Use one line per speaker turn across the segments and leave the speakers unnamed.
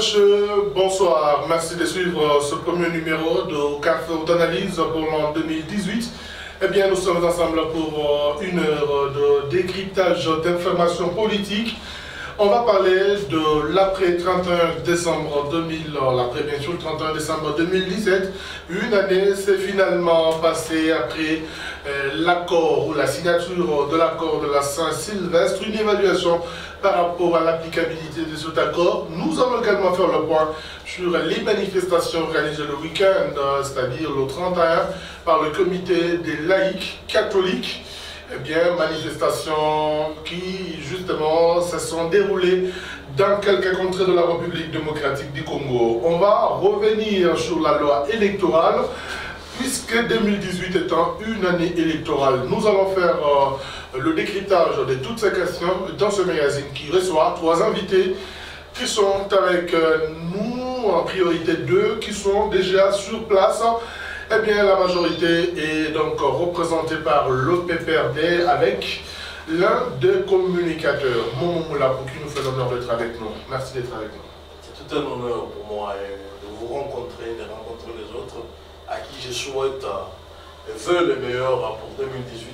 monsieur, bonsoir. Merci de suivre ce premier numéro de Carrefour d'analyse pour l'an 2018. Eh bien, nous sommes ensemble pour une heure de décryptage d'informations politiques. On va parler de l'après 31 décembre 2000, l'après bien sûr le 31 décembre 2017. Une année s'est finalement passée après l'accord ou la signature de l'accord de la Saint-Sylvestre, une évaluation par rapport à l'applicabilité de cet accord. Nous allons également faire le point sur les manifestations organisées le week-end, c'est-à-dire le 31, par le comité des laïcs catholiques. Eh bien, manifestations qui, justement, se sont déroulées dans quelques contrées de la République démocratique du Congo. On va revenir sur la loi électorale, puisque 2018 étant une année électorale. Nous allons faire le décryptage de toutes ces questions dans ce magazine qui reçoit 3 invités qui sont avec nous, en priorité 2, qui sont déjà sur place. Eh bien, la majorité est donc représentée par le PPRD avec l'un des communicateurs, Momo Moulapou, qui nous fait l'honneur d'être avec nous. Merci d'être avec nous.
C'est tout un honneur pour moi de vous rencontrer, de rencontrer les autres, à qui je souhaite et veux le meilleur pour 2018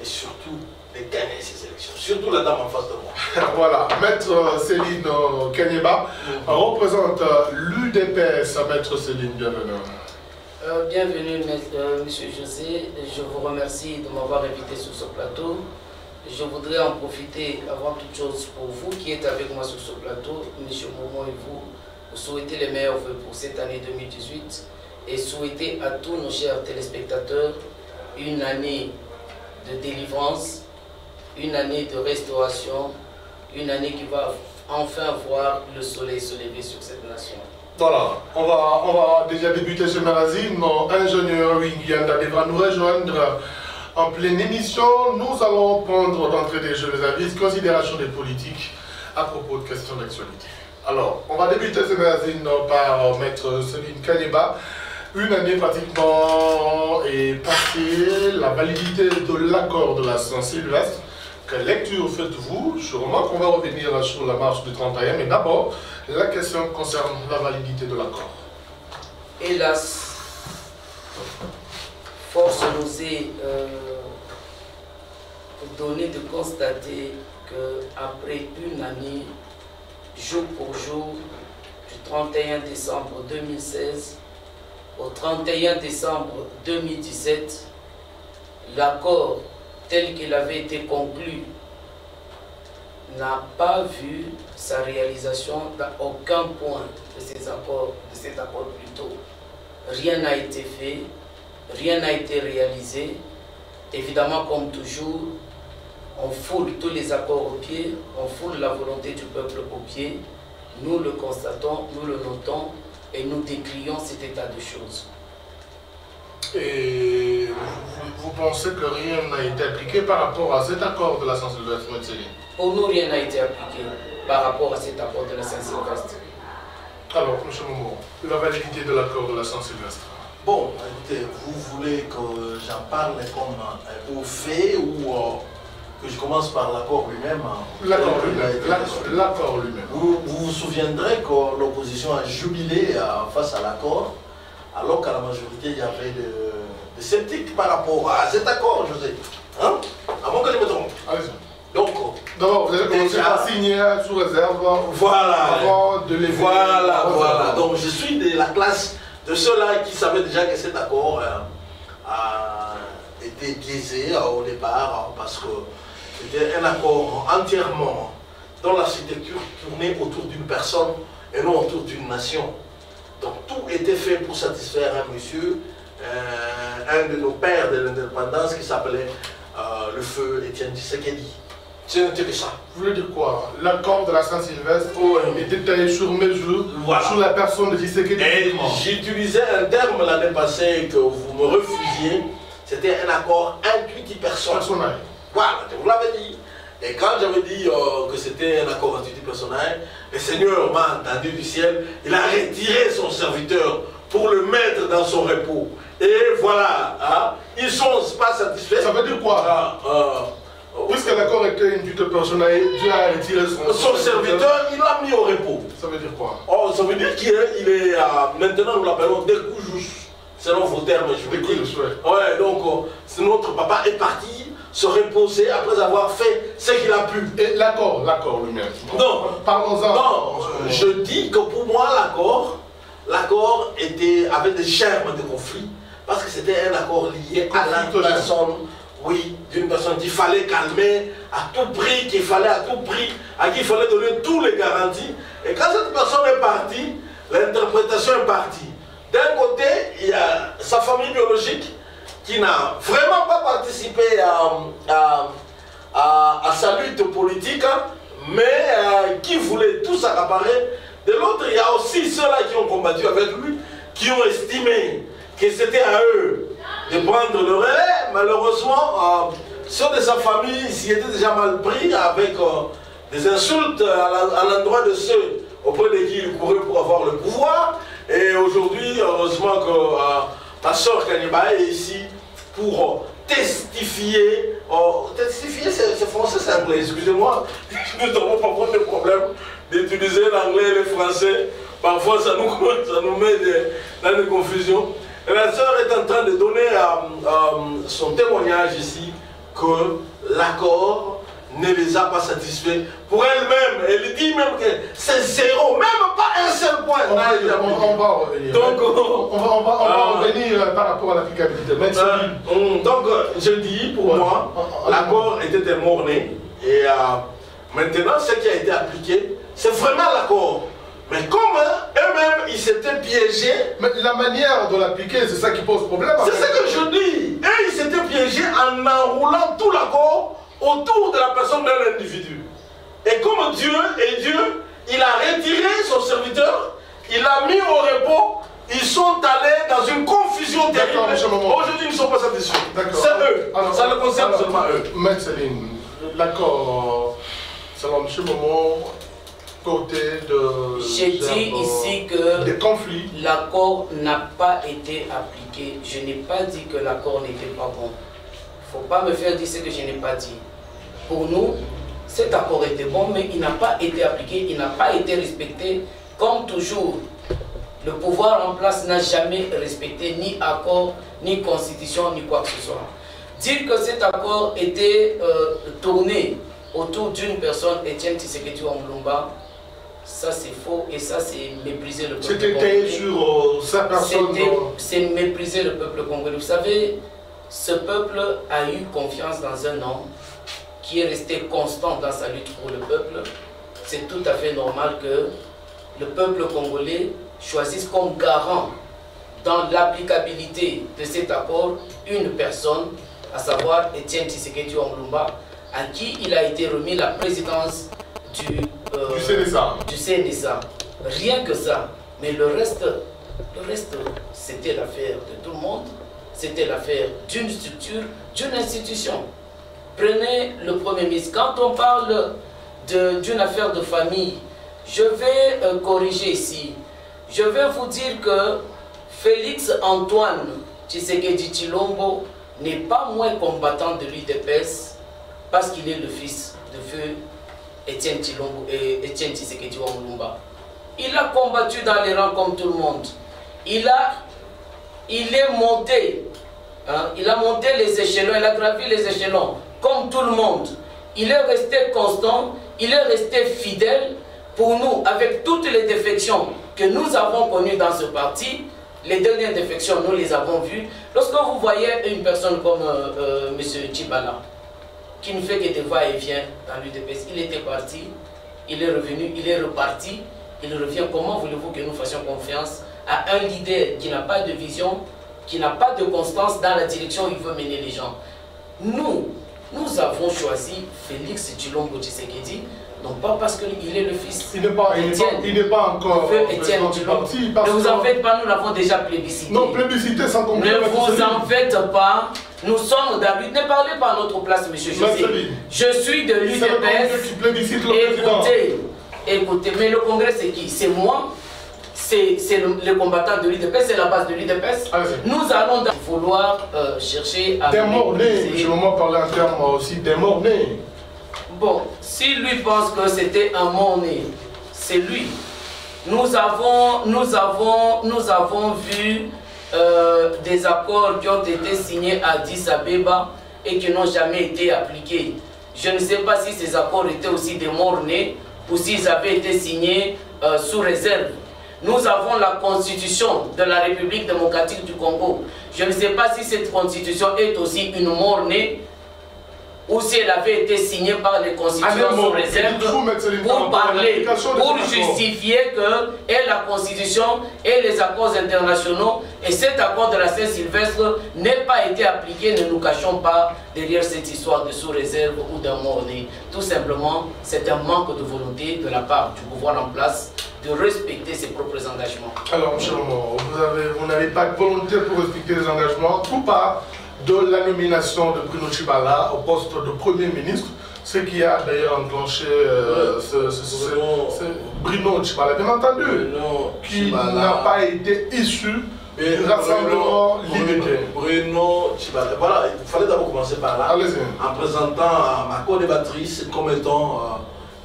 et surtout de gagner ces élections. Surtout la dame en face de moi.
Voilà, Maître Céline Kanyeba représente l'UDPS. Maître Céline, bienvenue.
Bienvenue, Monsieur José. Je vous remercie de m'avoir invité sur ce plateau. Je voudrais en profiter avant toute chose pour vous qui êtes avec moi sur ce plateau, Monsieur Momo et vous souhaiter les meilleurs vœux pour cette année 2018 et souhaiter à tous nos chers téléspectateurs une année de délivrance, une année de restauration, une année qui va enfin voir le soleil se lever sur cette nation.
Voilà, on va déjà débuter ce magazine. Mon ingénieur Wingianda devra nous rejoindre en pleine émission. Nous allons prendre d'entrée des jeux les avis, considérations des politiques à propos de questions d'actualité. Alors, on va débuter ce magazine par Maître Céline Kanyeba. Une année pratiquement est passée, la validité de l'accord de la Saint-Sylvestre. Quelle lecture faites-vous? Sûrement qu'on va revenir sur la marche du 31, mais d'abord, la question concerne la validité de l'accord.
Hélas, force nous est donnée de constater qu'après une année, jour pour jour, du 31 décembre 2016 au 31 décembre 2017, l'accord tel qu'il avait été conclu n'a pas vu sa réalisation dans aucun point de cet accord plutôt. Rien n'a été fait, rien n'a été réalisé. Évidemment, comme toujours, on foule tous les accords au pied, on foule la volonté du peuple au pied. Nous le constatons, nous le notons et nous décrions cet état de choses.
Et vous pensez que rien n'a été appliqué par rapport à cet accord de la Saint-Sylvestre?
Pour nous, rien n'a été appliqué par rapport à cet accord de la Saint-Sylvestre.
Alors, M. Momo, la validité de l'accord de la Saint-Sylvestre.
Bon, écoutez, vous voulez que j'en parle comme au fait ou que je commence par l'accord lui-même?
L'accord lui-même.
Vous vous souviendrez que l'opposition a jubilé face à l'accord, alors qu'à la majorité, il y avait des sceptiques par rapport à cet accord, José. Hein? Avant que je me trompe.
Allez-y.
Donc,
d'abord, vous avez commencé par signer sous réserve avant de les
Voilà. Donc, je suis de la classe de ceux-là qui savaient déjà que cet accord a été biaisé au départ, parce que c'était un accord entièrement dont l'architecture tournait autour d'une personne et non autour d'une nation. Donc tout était fait pour satisfaire un monsieur, un de nos pères de l'indépendance qui s'appelait le feu Étienne Tshisekedi. Ce n'était que ça.
Vous voulez dire quoi? L'accord de la Saint-Sylvestre était taillé sur mesure,
voilà,
sur la personne de Tshisekedi.
J'utilisais un terme l'année passée que vous me refusiez, c'était un accord intuitif personnel. Voilà, vous l'avez dit. Et quand j'avais dit que c'était un accord intuitif personnel, le Seigneur m'a entendu du ciel, il a retiré son serviteur pour le mettre dans son repos. Et voilà, hein, ils ne sont pas satisfaits.
Ça veut dire quoi? Puisque l'accord était une toute personnelle, Dieu a retiré
son serviteur, il l'a mis au repos.
Ça veut dire quoi?
Oh, ça veut dire qu'il est maintenant nous l'appelons découjous, selon vos termes juridiques. Ouais, donc notre papa est parti se reposer après avoir fait ce qu'il a pu.
Et l'accord lui-même.
Non,
parlons-en.
Non, je dis que pour moi l'accord avait des germes de conflit parce que c'était un accord lié à la personne. Oui, d'une personne qu'il fallait calmer à tout prix, à qui il fallait donner tous les garanties. Et quand cette personne est partie, l'interprétation est partie. D'un côté, il y a sa famille biologique qui n'a vraiment pas participé à sa lutte politique, mais qui voulait tout s'accaparer. De l'autre, il y a aussi ceux-là qui ont combattu avec lui, qui ont estimé que c'était à eux de prendre le relais. Malheureusement, ceux de sa famille s'y étaient déjà mal pris avec des insultes à l'endroit de ceux auprès de qui il courait pour avoir le pouvoir. Et aujourd'hui, heureusement que ma soeur Kaniba est ici pour testifier. Testifier, c'est français, c'est anglais, excusez-moi. Nous avons parfois des problèmes d'utiliser l'anglais et le français. Parfois, ça nous met dans des confusions. Et la sœur est en train de donner son témoignage ici que l'accord ne les a pas satisfaits. Pour elle-même, elle dit même que c'est zéro, même pas un seul point.
On va revenir. Donc, on va revenir par rapport à l'applicabilité.
Donc, je dis, pour moi, l'accord était morné. Et maintenant, ce qui a été appliqué, c'est vraiment l'accord. Mais comme eux-mêmes, ils s'étaient piégés.
Mais la manière de l'appliquer, c'est ça qui pose problème.
C'est ce que je dis. Eux, ils s'étaient piégés en enroulant tout l'accord autour de la personne de l'individu. Et comme Dieu est Dieu, il a retiré son serviteur, il l'a mis au repos, ils sont allés dans une confusion terrible. Aujourd'hui, ils ne sont pas satisfaits. C'est eux. Alors, ça le concerne seulement eux.
Maître Céline, l'accord, selon M. Momo, côté de...
J'ai dit ici que
des conflits.
L'accord n'a pas été appliqué. Je n'ai pas dit que l'accord n'était pas bon. Il ne faut pas me faire dire ce que je n'ai pas dit. Pour nous, cet accord était bon, mais il n'a pas été appliqué, il n'a pas été respecté. Comme toujours, le pouvoir en place n'a jamais respecté ni accord, ni constitution, ni quoi que ce soit. Dire que cet accord était tourné autour d'une personne, Etienne Tshisekedi Omulumba, ça c'est faux et ça c'est mépriser le peuple congolais.
C'était sur sa personne.
C'est mépriser le peuple congolais. Vous savez, ce peuple a eu confiance dans un homme qui est resté constant dans sa lutte pour le peuple. C'est tout à fait normal que le peuple congolais choisisse comme garant dans l'applicabilité de cet accord une personne, à savoir Etienne Tshisekedi Omulumba, à qui il a été remis la présidence du CNSA. Rien que ça. Mais le reste c'était l'affaire de tout le monde. C'était l'affaire d'une structure, d'une institution. Prenez le Premier ministre. Quand on parle d'une affaire de famille, je vais corriger ici. Je vais vous dire que Félix Antoine Tshisekedi Tshilombo n'est pas moins combattant de l'UDPS parce qu'il est le fils de feu Etienne Tshisekedi Omulumba. Il a combattu dans les rangs comme tout le monde. Il est monté, il a monté les échelons, il a gravi les échelons comme tout le monde. Il est resté constant, il est resté fidèle pour nous, avec toutes les défections que nous avons connues dans ce parti. Les dernières défections, nous les avons vues. Lorsque vous voyez une personne comme M. Tchibala, qui ne fait que des va-et-vient dans l'UDPS, il était parti, il est revenu, il est reparti, il revient. Comment voulez-vous que nous fassions confiance à un leader qui n'a pas de vision, qui n'a pas de constance dans la direction où il veut mener les gens? Nous avons choisi Félix Tshilombo Tshisekedi, non pas parce qu'il est le fils.
Il n'est pas encore
président du parti. Ne vous en faites pas, nous l'avons déjà plébiscité.
Non, plébiscité sans complément.
Ne vous en faites pas, nous sommes dans l'UDPS. Ne parlez pas à notre place, monsieur José. Je suis de l'UDPS. Écoutez, mais le Congrès c'est qui? C'est moi. C'est le combattant de l'UDPS, c'est la base de l'UDPS. Nous allons vouloir chercher à...
Démorner, je vais parler en termes aussi démorner.
Bon, s'il lui pense que c'était un mot-né, c'est lui. Nous avons vu des accords qui ont été signés à Addis Abeba et qui n'ont jamais été appliqués. Je ne sais pas si ces accords étaient aussi des morts-nés ou s'ils avaient été signés sous réserve. Nous avons la constitution de la République démocratique du Congo. Je ne sais pas si cette constitution est aussi une mort-née ou si elle avait été signée par les constituants sous réserve pour parler, pour justifier que et la Constitution et les accords internationaux et cet accord de la Saint-Sylvestre n'ait pas été appliqué, ne nous cachons pas derrière cette histoire de sous-réserve ou d'un mort-né. Tout simplement, c'est un manque de volonté de la part du pouvoir en place de respecter ses propres engagements.
Alors, M. Lomo, vous n'avez pas de volonté pour respecter les engagements, tout part de la nomination de Bruno Tshibala au poste de Premier ministre, ce qui a d'ailleurs enclenché Bruno Tshibala, bien entendu, qui n'a pas été issu du rassemblement limité.
Bruno Tshibala, voilà, il fallait d'abord commencer par là, en présentant ma co-débattrice comme étant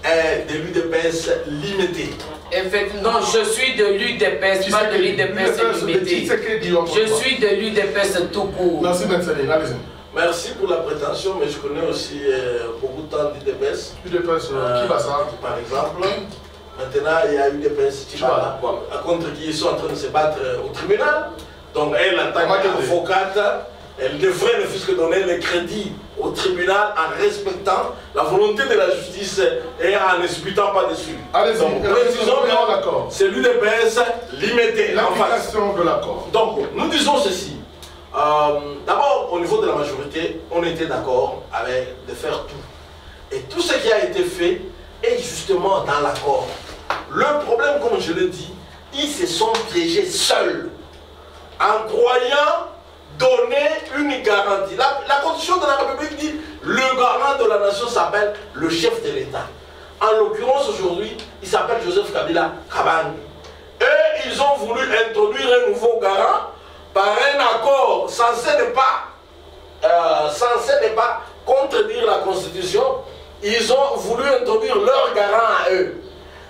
de l'UDPS limité.
Effectivement, je suis de l'UDPS, pas de l'UDPS limité. Je suis de l'UDPS tout court.
Merci, allez-y.
Merci pour la prétention, mais je connais aussi beaucoup de temps d'UDPS.
UDPS, qui va ça?
Par exemple, maintenant il y a UDPS Tshibala, contre qui ils sont en train de se battre au tribunal. Donc elle, en tant qu'avocate, elle devrait ne fût-ce que donner le crédit au tribunal en respectant la volonté de la justice et en ne disputant pas dessus.
Allez-y,
précisons que c'est l'UDPS limité.
L'application de l'accord.
Donc, nous disons ceci. D'abord, au niveau de la majorité, on était d'accord avec de faire tout. Et tout ce qui a été fait est justement dans l'accord. Le problème, comme je l'ai dit, ils se sont piégés seuls en croyant donner une garantie. La Constitution de la République dit le garant de la nation s'appelle le chef de l'État. En l'occurrence, aujourd'hui, il s'appelle Joseph Kabila Kabange. Et ils ont voulu introduire un nouveau garant par un accord censé ne pas contredire la Constitution. Ils ont voulu introduire leur garant à eux.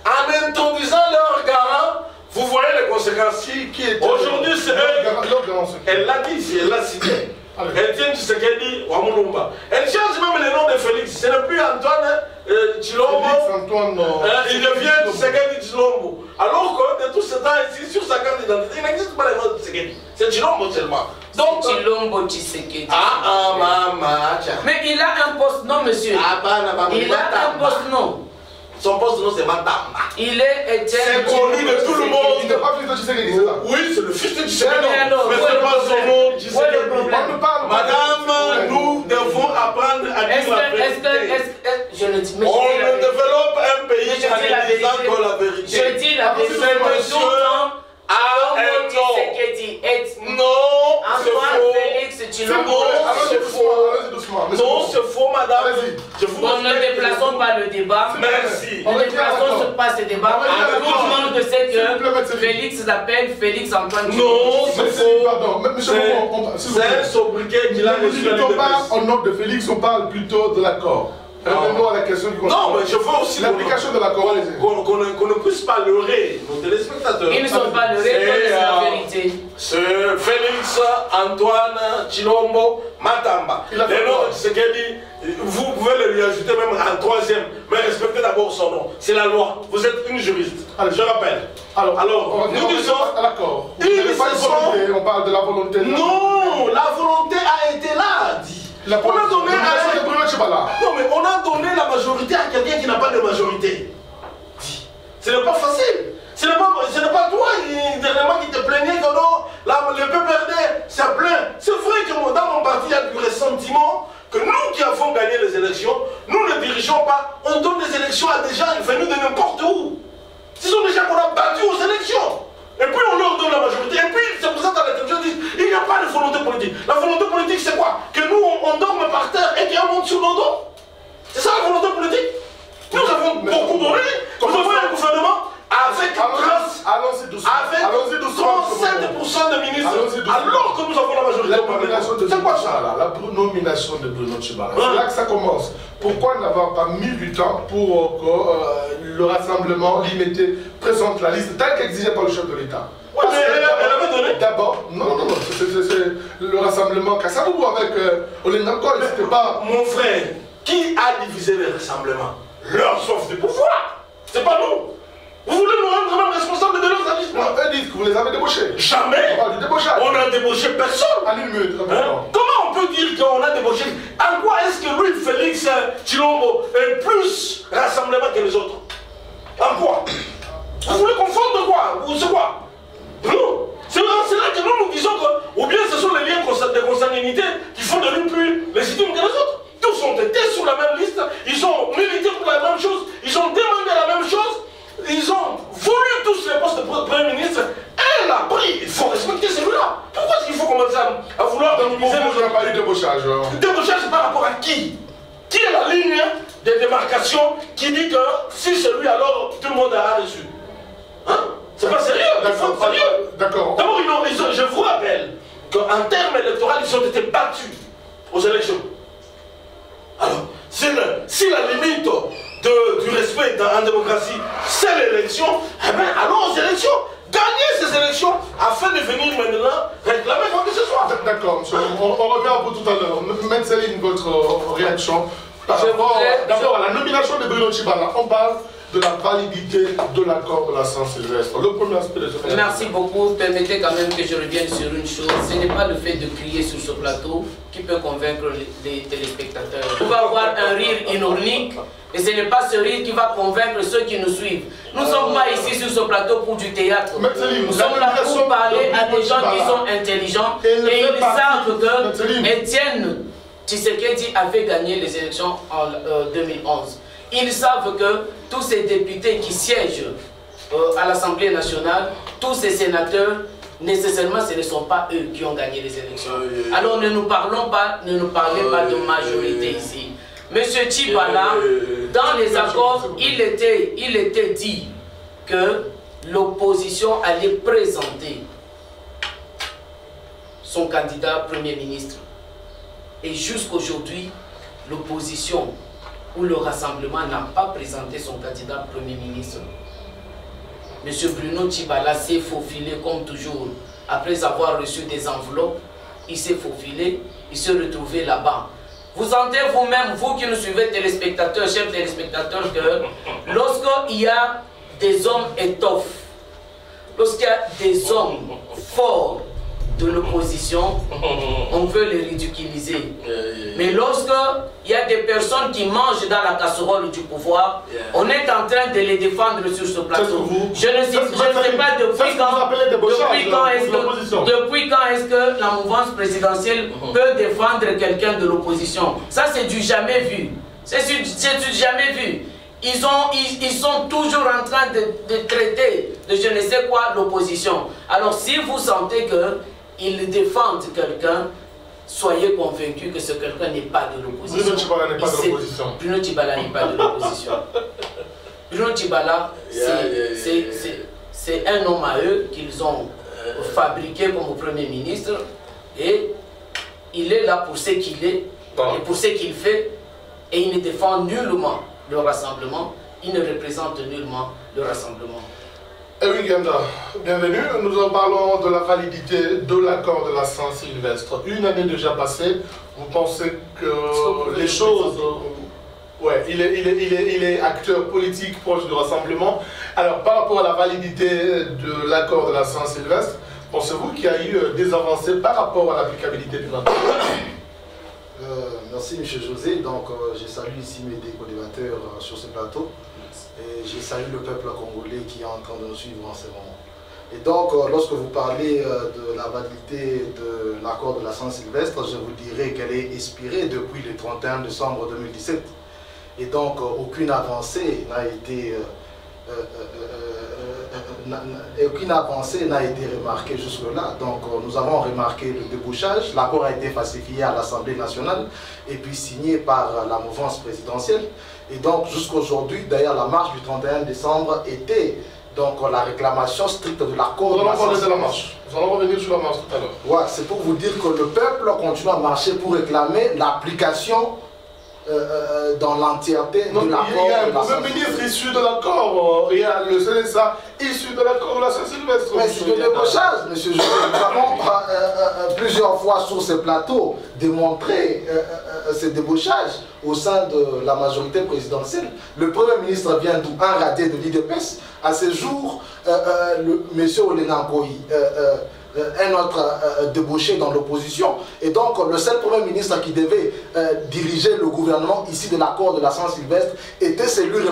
En introduisant leur garant, vous voyez les conséquences. Aujourd'hui, c'est eux. Elle l'a dit, elle l'a cité. Etienne Tshisekedi Wamulumba. Elle change même le nom de Félix. Ce n'est plus Antoine Tshilombo. Il devient Tshisekedi Tshilombo. Alors que de tout ce temps ici, sur sa carte d'identité, il n'existe pas le nom de Tshisekedi. C'est Tshilombo seulement.
Donc, Tshilombo Tshisekedi.
Maman.
Mais il a un poste, non, monsieur. Il a un poste, non.
Son poste, non, c'est Matamba.
Il est Etienne.
C'est connu de tout le monde.
Il n'est pas fils de Tshisekedi, c'est ça?
Oui, c'est le fils de Tshisekedi.
Mais
c'est pas son nom, Tshisekedi.
Madame,
nous devons apprendre à dire la vérité.
Je ne dis pas.
On ne développe un pays en disant que la vérité.
Je dis la vérité.
C'est monsieur
Tshisekedi est.
Non, c'est faux.
Félix Tshilombo.
C'est faux. Non, c'est faux, madame.
Bon, ne déplaçons pas le débat.
Merci.
Ne déplaçons pas ce débat. Tout le monde sait que Félix s'appelle Félix Antoine Tshilombo.
Non, c'est faux. Pardon,
c'est un sobriquet qu'il a reçu.
Ne discutons pas au nom de Félix, on parle plutôt de l'accord. Répondons à la question du
non, mais je veux aussi
l'application de l'accord.
Qu'on ne puisse pas leurrer nos téléspectateurs.
Ils ne sont pas leurrés, c'est la vérité.
C'est Félix Antoine Tshilombo Matamba. Le nom de Tshisekedi, vous pouvez le lui ajouter même en troisième, mais respectez d'abord son nom. C'est la loi. Vous êtes une juriste. Je rappelle. Alors nous disons
à l'accord.
On
parle de la volonté.
Non, la volonté a été là, dit. On a donné non, mais on a donné la majorité à quelqu'un qui n'a pas de majorité. Ce n'est pas facile. Ce n'est pas toi dernièrement qui te plaignais que non, le PPRD s'est plaint. C'est vrai que dans mon parti, il y a du ressentiment que nous qui avons gagné les élections, nous ne dirigeons pas. On donne des élections à des gens venus de n'importe où. Ce sont des gens qu'on a battus aux élections. Et puis on leur donne la majorité. Et puis ils se présentent à la télévision et disent il n'y a pas de volonté politique. La volonté politique c'est quoi? Que nous on dorme par terre et qu'on monte sur nos dos. C'est ça la volonté politique? Nous avons beaucoup donné. Nous avons un gouvernement avec 37% de ministres. Alors que nous avons la majorité.
La nomination de
C'est quoi ça
là? La nomination de Bruno Tchibala. C'est là que ça commence. Pourquoi n'avoir pas mis du temps pour que le rassemblement limité présente la liste telle qu'exigée par le chef de l'État?
Oui, mais elle avait donné.
D'abord, non, c'est le rassemblement Kassaboubou avec Olengakoy, c'était pas...
Mon frère, qui a divisé les rassemblements? Leur soif de pouvoir. C'est pas nous. Vous voulez nous rendre même responsables de leurs agissements?
Eux disent que vous les avez débauchés.
Jamais.
On parle du débauchage.
On n'a débauché personne.
À l'une
Comment on peut dire qu'on a débauché? En quoi est-ce que lui, Félix Tshilombo, est plus rassemblement que les autres? En quoi? Vous voulez confondre quoi? Ou c'est quoi? Non. C'est là que nous disons que, ou bien ce sont les liens de consanguinité qui font de lui plus légitime que les autres. Tous ont été sur la même liste, ils ont milité pour la même chose, ils ont demandé la même chose, ils ont voulu tous les postes de Premier ministre. Elle a pris, il faut respecter celui-là. Pourquoi est-ce qu'il faut commencer à vouloir minimiser
le... Il n'y a pas eu de débauchage.
Débauchage par rapport à qui? Qui est la ligne de démarcation qui dit que si c'est lui, alors tout le monde a reçu? Hein? C'est pas sérieux.
D'accord.
D'abord, je vous rappelle qu'en termes électoraux, ils ont été battus aux élections. Alors, si la limite du respect en démocratie, c'est l'élection, eh bien, allons aux élections. Gagnez ces élections afin de venir maintenant réclamer quoi que ce soit.
D'accord, monsieur. On revient un peu tout à l'heure. Maître Céline, votre réaction par rapport d'abord à la nomination de Bruno Tchibala. On parle de la validité de l'accord de la Saint-Sylvestre. Le premier aspect de ce...
Merci beaucoup. Permettez quand même que je revienne sur une chose. Ce n'est pas le fait de crier sur ce plateau qui peut convaincre les téléspectateurs. On va avoir un rire ironique et ce n'est pas ce rire qui va convaincre ceux qui nous suivent. Nous ne sommes pas ici sur ce plateau pour du théâtre. Nous sommes là pour parler à des gens qui sont intelligents et ils savent que Étienne Tshisekedi avait gagné les élections en 2011. Ils savent que tous ces députés qui siègent à l'Assemblée nationale, tous ces sénateurs, nécessairement ce ne sont pas eux qui ont gagné les élections. Alors ne nous parlez pas de majorité ici. Monsieur Tchibala, dans les accords, il était dit que l'opposition allait présenter son candidat Premier ministre. Et jusqu'aujourd'hui, l'opposition où le rassemblement n'a pas présenté son candidat Premier ministre. M. Bruno Tchibala s'est faufilé comme toujours. Après avoir reçu des enveloppes, il s'est faufilé, il s'est retrouvé là-bas. Vous sentez vous-même, vous qui nous suivez, téléspectateurs, chers téléspectateurs, que lorsqu'il y a des hommes étoffes, lorsqu'il y a des hommes forts de l'opposition, on veut les ridiculiser. Mais lorsqu'il y a des personnes qui mangent dans la casserole du pouvoir, on est en train de les défendre sur ce plateau. Je ne sais pas depuis quand est-ce que la mouvance présidentielle peut défendre quelqu'un de l'opposition. Ça, c'est du jamais vu. C'est du jamais vu. Ils sont toujours en train de traiter de je ne sais quoi l'opposition. Alors si vous sentez qu'ils défendent quelqu'un, soyez convaincus que ce quelqu'un n'est pas de l'opposition.
Bruno Tchibala n'est pas de l'opposition.
Bruno Tchibala n'est pas de l'opposition. Bruno Tchibala, c'est un homme à eux qu'ils ont fabriqué comme Premier ministre et il est là pour ce qu'il est et pour ce qu'il fait et il ne défend nullement le rassemblement, il ne représente nullement le rassemblement.
Eric Ganda, bienvenue. Nous en parlons de la validité de l'accord de la Saint-Sylvestre. Une année déjà passée, vous pensez que les choses... Ouais, il est acteur politique proche du rassemblement. Alors, par rapport à la validité de l'accord de la Saint-Sylvestre, pensez-vous qu'il y a eu des avancées par rapport à l'applicabilité du accord?
Merci M. José. Donc, je salue ici mes co-débatteurs sur ce plateau. Et je salue le peuple congolais qui est en train de nous suivre en ce moment. Et donc, lorsque vous parlez de la validité de l'accord de la Saint-Sylvestre, je vous dirais qu'elle est expirée depuis le 31 décembre 2017. Et donc, aucune avancée n'a été remarquée jusque-là. Donc, nous avons remarqué le débouchage. L'accord a été falsifié à l'Assemblée nationale et puis signé par la mouvance présidentielle. Et donc, jusqu'à aujourd'hui, d'ailleurs, la marche du 31 décembre était donc la réclamation stricte de l'accord.
Nous allons parler de la marche. Nous allons revenir sur la marche tout à l'heure.
Ouais, c'est pour vous dire que le peuple continue à marcher pour réclamer l'application dans l'entièreté de l'accord.
Il y a un premier ministre issu de l'accord, il y a le CNSA issu de l'accord de la Saint-Sylvestre.
Mais c'est de débauchage, monsieur José. Nous avons plusieurs fois sur ces plateaux démontré ces débauchages au sein de la majorité présidentielle. Le Premier ministre vient d'où? Un radié de l'IDPS. À ce jour, monsieur Olenankoï, un autre débauché dans l'opposition. Et donc, le seul Premier ministre qui devait diriger le gouvernement ici de l'accord de la Saint-Sylvestre était celui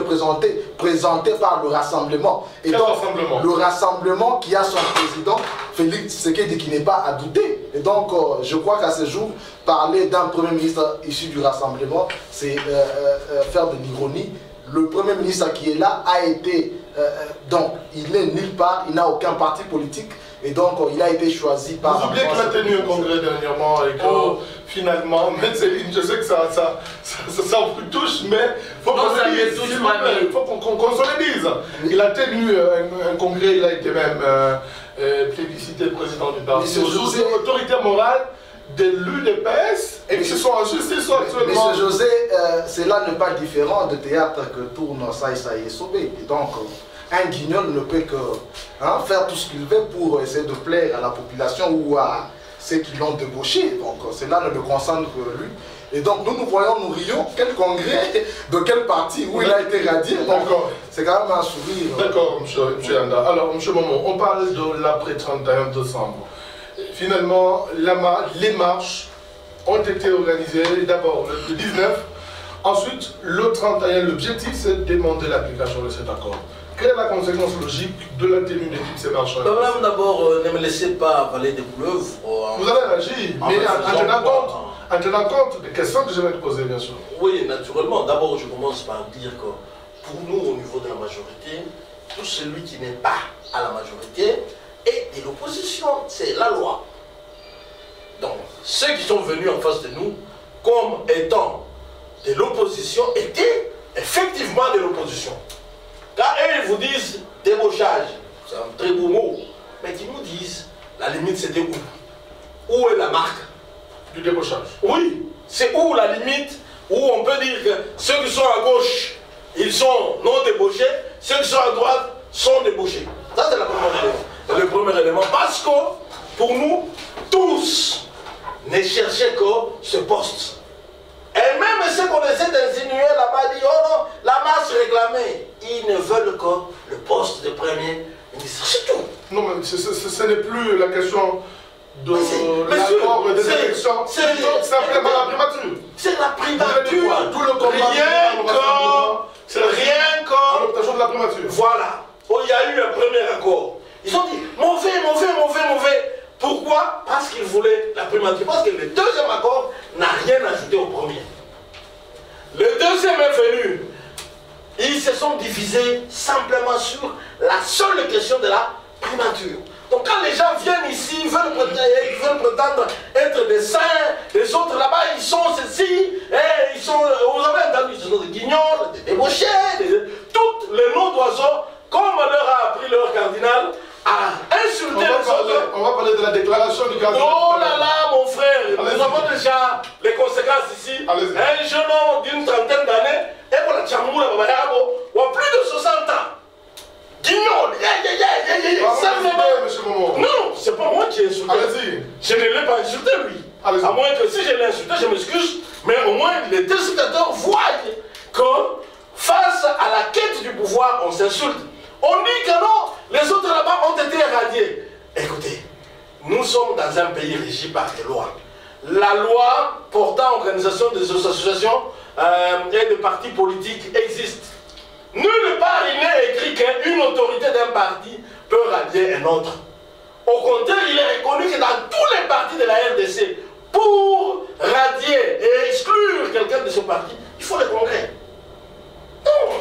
présenté par le Rassemblement. Et
quel
donc,
rassemblement?
Le Rassemblement qui a son président, Félix Tshisekedi, qui n'est pas à douter. Et donc, je crois qu'à ce jour, parler d'un Premier ministre issu du Rassemblement, c'est faire de l'ironie. Le Premier ministre qui est là a été, donc, il n'est nulle part, il n'a aucun parti politique. Et donc, il a été choisi par...
Vous oubliez qu'il a tenu un congrès dernièrement et que finalement, Céline, je sais que ça vous touche, mais il faut qu'on se le dise. Il a tenu un congrès, il a été même plébiscité président du parti. C'est l'autorité morale de l'UDPS et qui se sont en justice actuellement.
Monsieur José, cela n'est pas différent de théâtre que tourne ça et Sobé. Et donc, un guignol ne peut que faire tout ce qu'il veut pour essayer de plaire à la population ou à ceux qui l'ont débauché. Donc cela ne le concerne que lui. Et donc nous voyons, nous rions, quel congrès, de quel parti, où il a été radié. C'est quand même un sourire.
D'accord, monsieur Anda. Alors, monsieur Momo, on parle de l'après 31 décembre. Finalement, les marches ont été organisées d'abord le 19, ensuite le 31. L'objectif, c'est de demander l'application de cet accord. Quelle est la conséquence logique de la tenue de toutes ces marches?
D'abord, ne me laissez pas avaler des couleuvres.
Vous allez réagir, mais en tenant compte des questions que je vais te poser, bien sûr.
Oui, naturellement. D'abord, je commence par dire que pour nous, au niveau de la majorité, tout celui qui n'est pas à la majorité est de l'opposition. C'est la loi. Donc, ceux qui sont venus en face de nous, comme étant de l'opposition, étaient effectivement de l'opposition. Car eux, ils vous disent débauchage, c'est un très beau mot, mais ils nous disent la limite c'était où? Où est la marque
du débauchage?
Oui, c'est où la limite où on peut dire que ceux qui sont à gauche, ils sont non débauchés, ceux qui sont à droite sont débauchés. Ça c'est le premier élément. Parce que pour nous, tous ne cherchaient que ce poste. Et même ceux qu'on essaie d'insinuer là-bas disent, oh non, la masse réclamée. Ils ne veulent que le poste de Premier ministre. C'est tout.
Non, mais ce n'est plus la question de l'accord des élections. C'est simplement la primature.
C'est la primature.
Tout le combat.
Rien que
l'obtention de la primature.
Voilà. Oh, il y a eu un premier accord. Ils ont dit mauvais, mauvais, mauvais, mauvais. Pourquoi? Parce qu'ils voulaient la primature. Parce que le deuxième accord n'a rien ajouté au premier. Le deuxième est venu. Ils se sont divisés simplement sur la seule question de la primature. Donc quand les gens viennent ici, ils veulent prétendre être des saints, les autres là-bas, ils sont ceci, ils sont, vous avez entendu, ils sont des guignols, des débauchés, tous les noms d'oiseaux, comme leur a appris leur cardinal, à insulter les autres.
On va parler de la déclaration du cardinal.
Oh là là, mon frère, nous avons déjà les conséquences ici. Un jeune homme d'une trentaine d'années, et pour la Tchamoula, ou à plus de 60 ans. Guignol, simplement. Non, c'est pas moi qui ai insulté. Je ne l'ai pas insulté, lui. À moins que si je l'ai insulté, je m'excuse. Mais au moins, les téléspectateurs voient que face à la quête du pouvoir, on s'insulte. On dit que non, les autres là-bas ont été éradiés. Écoutez, nous sommes dans un pays régi par des lois. La loi portant organisation des associations et des partis politiques existe. Nulle part il n'est écrit qu'une autorité d'un parti peut radier un autre. Au contraire, il est reconnu que dans tous les partis de la RDC, pour radier et exclure quelqu'un de ce parti, il faut le congrès. Non.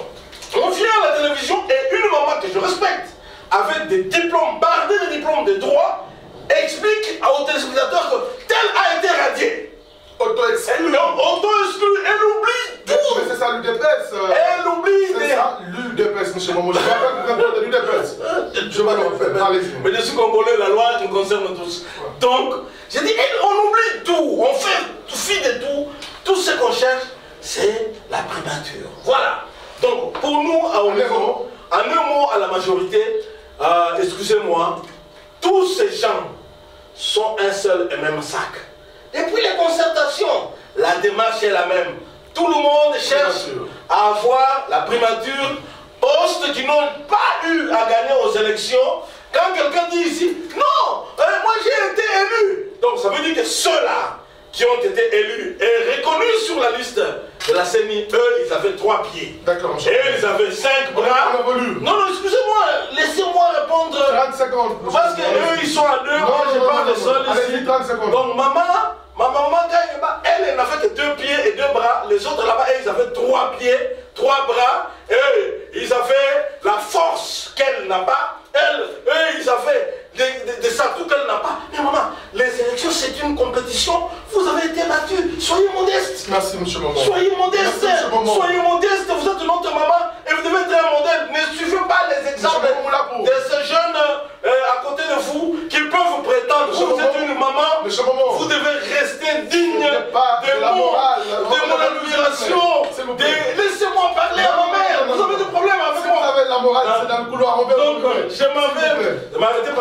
On vient à la télévision et une maman que je respecte, avec des diplômes, bardés de diplômes de droit, explique aux téléspectateurs que tel a été radié.
Auto-exclu.
Auto-exclu. Elle oublie tout.
Mais c'est ça l'UDPS.
Elle oublie.
C'est ça l'UDPS, monsieur Momo. Je ne vais pas vous répondre de l'UDPS.
mais je suis congolais, la loi nous concerne tous. Donc, j'ai dit, on oublie tout, on fait tout, fi de tout. Tout ce qu'on cherche, c'est la primature. Voilà. Donc, pour nous, en un mot à la majorité, excusez-moi, tous ces gens sont un seul et même sac. Et puis les concertations, la démarche est la même. Tout le monde cherche à avoir la primature, postes qui n'ont pas eu à gagner aux élections. Quand quelqu'un dit ici, non, moi j'ai été élu. Donc ça veut dire que ceux-là qui ont été élus et reconnus sur la liste de la CENI, eux, ils avaient 3 pieds.
D'accord.
Et eux, ils avaient 5 bras. Non, excusez-moi, laissez-moi répondre.
30 secondes.
Parce qu'eux, ils sont à 2, moi je parle de seul ici.
30 secondes.
Donc ma maman, elle n'avait que 2 pieds et 2 bras. Les autres là-bas, ils avaient 3 pieds, 3 bras. Et ils avaient la force qu'elle n'a pas. Eux, ils avaient des atouts qu'elle n'a pas. Mais maman, les élections, c'est une compétition. Vous avez été battu. Soyez modeste.
Merci, monsieur Maman.
Soyez modeste. Soyez modeste. Vous êtes notre maman et vous devez être un modèle. Ne suivez pas les exemples de ces jeunes à côté de vous qui peuvent prétendre que vous êtes une maman. Vous devez rester digne de mon admiration. Laissez-moi parler à ma mère. Vous avez des problèmes avec moi.
Vous avez la morale, c'est dans le couloir.
Donc, je m'arrêter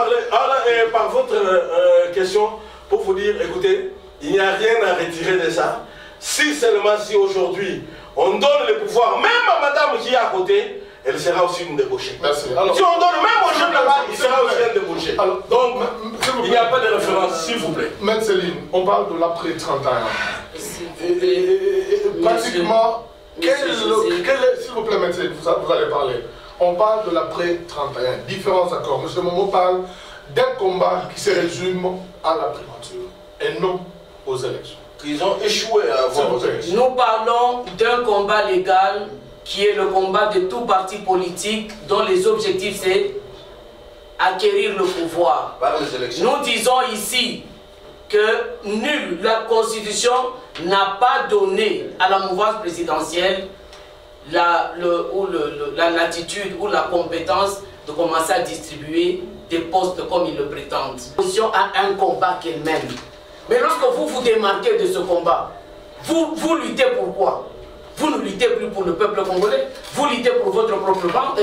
par votre question pour vous dire, écoutez, il n'y a rien à retirer de ça. Si seulement si aujourd'hui on donne le pouvoir, même à madame qui est à côté, elle sera aussi une débauchée.
Merci.
Alors, si on donne même aux jeunes là-bas, il sera aussi un débauché. Donc, il n'y a pas de référence, s'il vous plaît.
Maître Céline, on parle de l'après 31. Pratiquement, s'il vous plaît, Maître Céline, vous allez parler. On parle de l'après 31, différents accords. Monsieur Momo parle d'un combat qui se résume à la primature et non aux élections.
Ils ont échoué à avoir.
Nous parlons d'un combat légal qui est le combat de tout parti politique dont les objectifs c'est acquérir le pouvoir.
Par les élections.
Nous disons ici que nul, la Constitution n'a pas donné à la mouvance présidentielle la latitude ou la compétence de commencer à distribuer des postes comme ils le prétendent. La Constitution a un combat qu'elle mène. Mais lorsque vous vous démarquez de ce combat, vous luttez pour quoi? Vous ne luttez plus pour le peuple congolais, vous luttez pour votre propre ventre,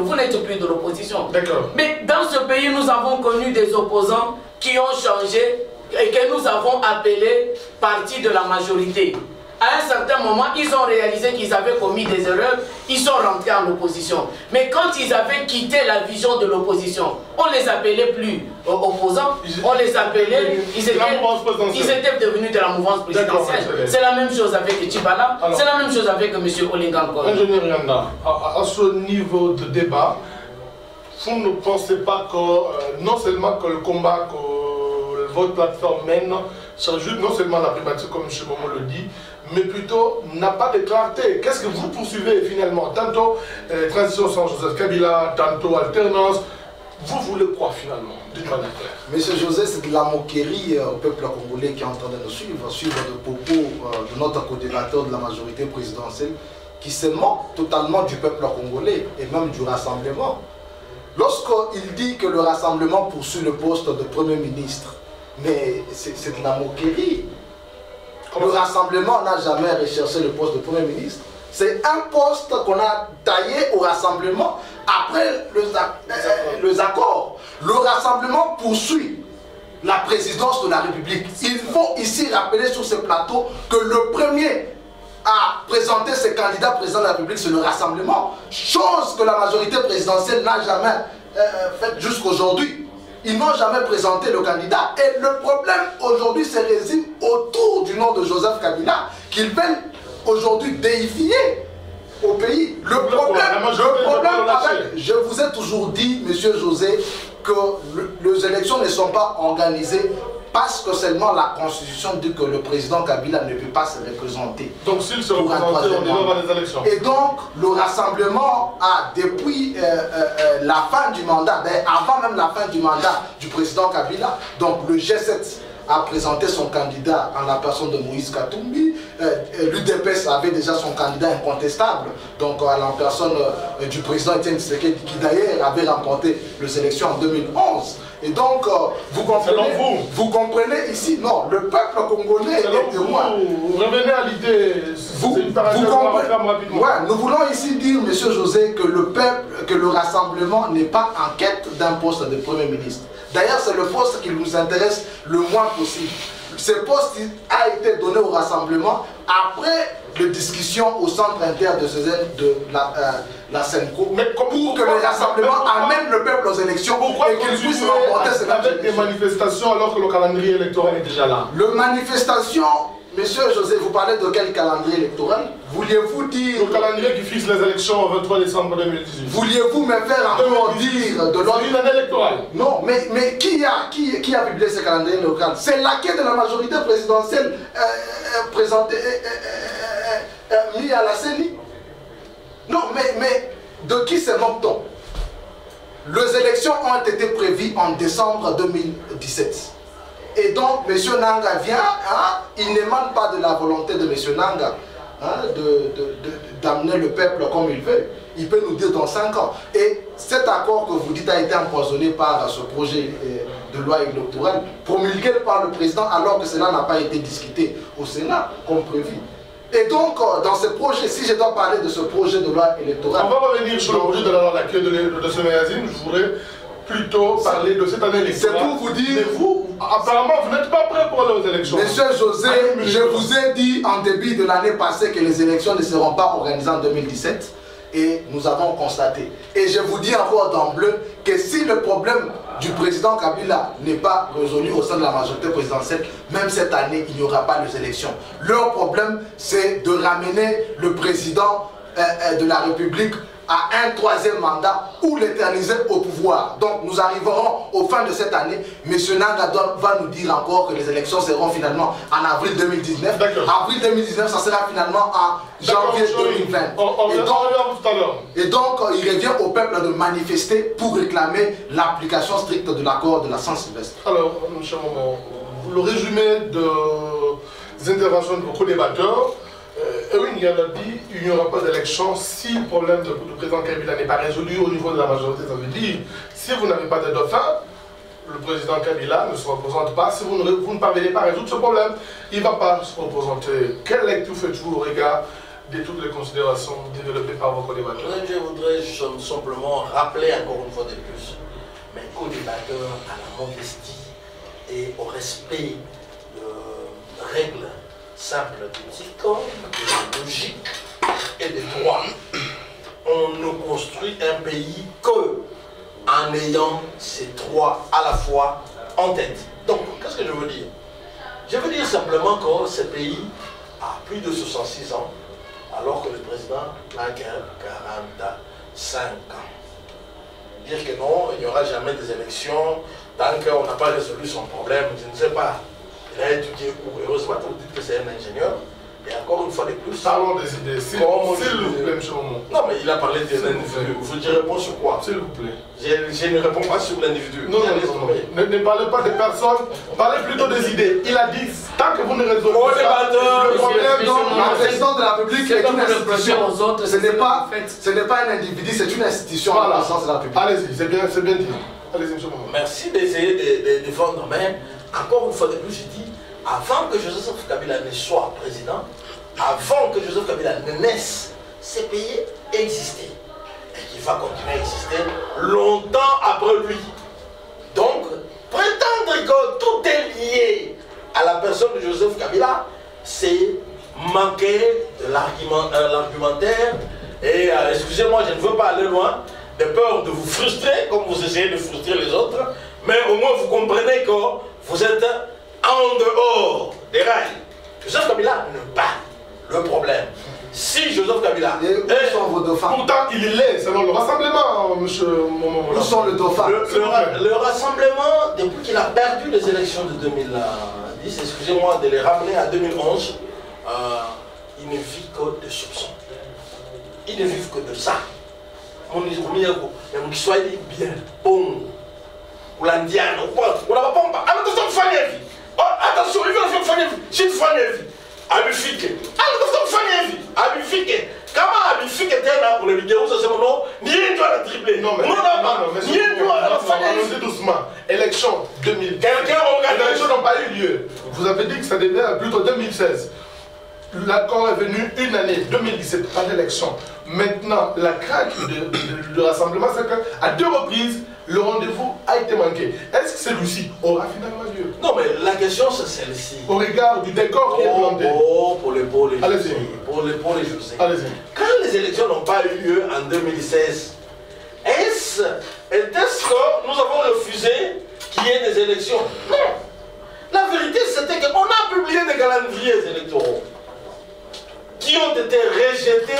vous n'êtes plus de l'opposition. Mais dans ce pays, nous avons connu des opposants qui ont changé et que nous avons appelés parti de la majorité. À un certain moment, ils ont réalisé qu'ils avaient commis des erreurs, ils sont rentrés en opposition. Mais quand ils avaient quitté la vision de l'opposition, on les appelait plus opposants, on les appelait, ils étaient devenus de la mouvance présidentielle. C'est la même chose avec Tchibala, c'est la même chose avec M. Olinganko.
Ingénieur Yanda, à ce niveau de débat, vous ne pensez pas que non seulement que le combat que votre plateforme mène s'ajoute non seulement la primature comme M. Momo le dit, mais plutôt n'a pas de clarté. Qu'est-ce que vous poursuivez finalement? Tantôt transition sans Joseph Kabila, tantôt alternance. Vous voulez quoi finalement, d'une manière claire?
Monsieur José, c'est de la moquerie au peuple congolais qui est en train de nous suivre de propos de notre coordinateur de la majorité présidentielle qui se moque totalement du peuple congolais et même du rassemblement. Lorsqu'il dit que le rassemblement poursuit le poste de Premier ministre, mais c'est de la moquerie. Le rassemblement n'a jamais recherché le poste de Premier ministre. C'est un poste qu'on a taillé au rassemblement après les accords. Le rassemblement poursuit la présidence de la République. Il faut ici rappeler sur ce plateau que le premier à présenter ses candidats président de la République, c'est le rassemblement. Chose que la majorité présidentielle n'a jamais faite jusqu'aujourd'hui. Ils n'ont jamais présenté le candidat. Et le problème aujourd'hui se résume autour du nom de Joseph Kabila, qu'ils veulent aujourd'hui déifier au pays. Le problème avec, je vous ai toujours dit, monsieur José, que les élections ne sont pas organisées parce que seulement la Constitution dit que le président Kabila ne peut pas se représenter.
Donc s'il se représente, on est dans les élections.
Et donc le rassemblement a, depuis la fin du mandat, avant même la fin du mandat du président Kabila, donc le G7 a présenté son candidat en la personne de Moïse Katumbi. L'UDPS avait déjà son candidat incontestable, donc à la personne du président Etienne Tshisekedi, qui d'ailleurs avait remporté les élections en 2011. Et donc, vous comprenez ici, non, le peuple congolais est témoin.
Vous revenez à l'idée,
nous voulons ici dire, M. José, que le peuple, que le rassemblement n'est pas en quête d'un poste de Premier ministre. D'ailleurs, c'est le poste qui nous intéresse le moins possible. Ce poste a été donné au rassemblement après les discussions au centre inter de la SENCO, mais pour que le rassemblement amène le peuple aux élections et qu'il puisse remporter cette
avec des manifestations alors que le calendrier électoral est déjà là.
Le manifestation, Monsieur José, vous parlez de quel calendrier électoral? Vouliez-vous dire...
Le calendrier qui fixe les élections au 23 décembre 2018.
Vouliez-vous me faire encore dire de l'ordre...
C'est une année électorale.
Non, mais qui a publié ce calendrier électoral? C'est l'acquis de la majorité présidentielle mis à la CENI. Non, mais de qui se moque-t-on? Les élections ont été prévues en décembre 2017. Et donc, M. Nanga vient, il n'émane pas de la volonté de M. Nanga d'amener le peuple comme il veut. Il peut nous dire dans 5 ans. Et cet accord que vous dites a été empoisonné par ce projet de loi électorale promulgué par le président alors que cela n'a pas été discuté au Sénat comme prévu. Et donc, dans ce projet, si je dois parler de ce projet de loi électorale...
On va revenir sur le projet de la loi de ce magazine. Je voudrais plutôt parler de cette année électorale.
C'est pour vous dire...
Mais vous, apparemment, vous n'êtes pas prêt pour aller aux élections.
Monsieur José, je vous ai dit en début de l'année passée que les élections ne seront pas organisées en 2017. Et nous avons constaté. Et je vous dis encore d'emblée que si le problème du président Kabila n'est pas résolu au sein de la majorité présidentielle, même cette année, il n'y aura pas les élections. Leur problème, c'est de ramener le président de la République à un 3e mandat ou l'éterniser au pouvoir. Donc nous arriverons au fin de cette année. M. Nanga va nous dire encore que les élections seront finalement en avril 2019. Avril 2019, ça sera finalement en janvier 2020. Et donc, il revient au peuple de manifester pour réclamer l'application stricte de l'accord de la Saint-Sylvestre.
Alors, M. Momo, le résumé des interventions de vos co-débatteurs, il y en a dit il n'y aura pas d'élection si le problème du président Kabila n'est pas résolu au niveau de la majorité. Ça veut dire, si vous n'avez pas de dauphin, le président Kabila ne se représente pas. Si vous ne parvenez pas à résoudre ce problème, il ne va pas se représenter. Quelle lecture faites-vous au regard de toutes les considérations développées par vos co-débatteurs?
Je voudrais simplement rappeler encore une fois de plus mes co-débatteurs à la modestie et au respect de règles simple d'éthique, de logique et de droit. On ne construit un pays que en ayant ces trois à la fois en tête. Donc, qu'est-ce que je veux dire? Je veux dire simplement que ce pays a plus de 66 ans, alors que le président n'a que 45 ans. Dire que non, il n'y aura jamais des élections tant qu'on n'a pas résolu son problème, je ne sais pas. Il a étudié où? Heureusement, vous dites que c'est un ingénieur. Et encore une fois de plus...
Parlons des idées, s'il vous plaît, M. Momo.
Non, mais il a parlé d'un individu. Je réponds sur quoi?
S'il vous plaît.
Je ne réponds pas sur l'individu.
Non, ne parlez pas des personnes, parlez plutôt des idées. Il a dit, tant que vous ne résolvez pas le problème,
la présidence de la République est une institution. Ce n'est pas un individu, c'est une institution à la présidence de la République.
Allez-y, c'est bien dit. Allez-y, M. Momo.
Merci d'essayer de défendre, mais encore une fois de plus, je dis, avant que Joseph Kabila ne soit président, avant que Joseph Kabila ne naisse, ce pays existait. Et qu'il va continuer à exister longtemps après lui. Donc, prétendre que tout est lié à la personne de Joseph Kabila, c'est manquer de l'argumentaire. Et excusez-moi, je ne veux pas aller loin, de peur de vous frustrer, comme vous essayez de frustrer les autres, mais au moins vous comprenez que vous êtes en dehors des rails. Joseph Kabila n'est pas le problème. Si Joseph Kabila...
Où sont vos dauphins?
Pourtant, il est, selon le rassemblement, M. Momo.
Où sont les dauphins?
Le rassemblement, depuis qu'il a perdu les élections de 2010, excusez-moi de les ramener à 2011, il ne vit que de soupçons. Ils ne vivent que de ça. On dit qu'il soit bien, bon, ou l'indienne, ou quoi, ou la pompe. Alors, tout ça, il faut aller. attention, il va faire Fanny, j'ai Fanny, Abifike. Alors, il faut faire Fanny, Abifike. Comment Abifike était là pour le vidéo, ça c'est mon nom, ni un doit le tripler.
Non, mais
ni un doit le
faire doucement. Élection 2000.
Quelqu'un regarde.
Les élections n'ont pas eu lieu. Vous avez dit que ça devait être plutôt 2016. L'accord est venu une année, 2017, pas d'élection. Maintenant, la crainte du rassemblement, c'est qu'à 2 reprises, le rendez-vous a été manqué. Est-ce que celui-ci aura finalement lieu?
Non, mais la question c'est celle-ci.
Au regard du décor qui est planté.
Pour les
Allez-y.
Pour les José.
Allez-y.
Quand les élections n'ont pas eu lieu en 2016, est-ce que nous avons refusé qu'il y ait des élections? Non. La vérité, c'était qu'on a publié des calendriers électoraux qui ont été rejetés,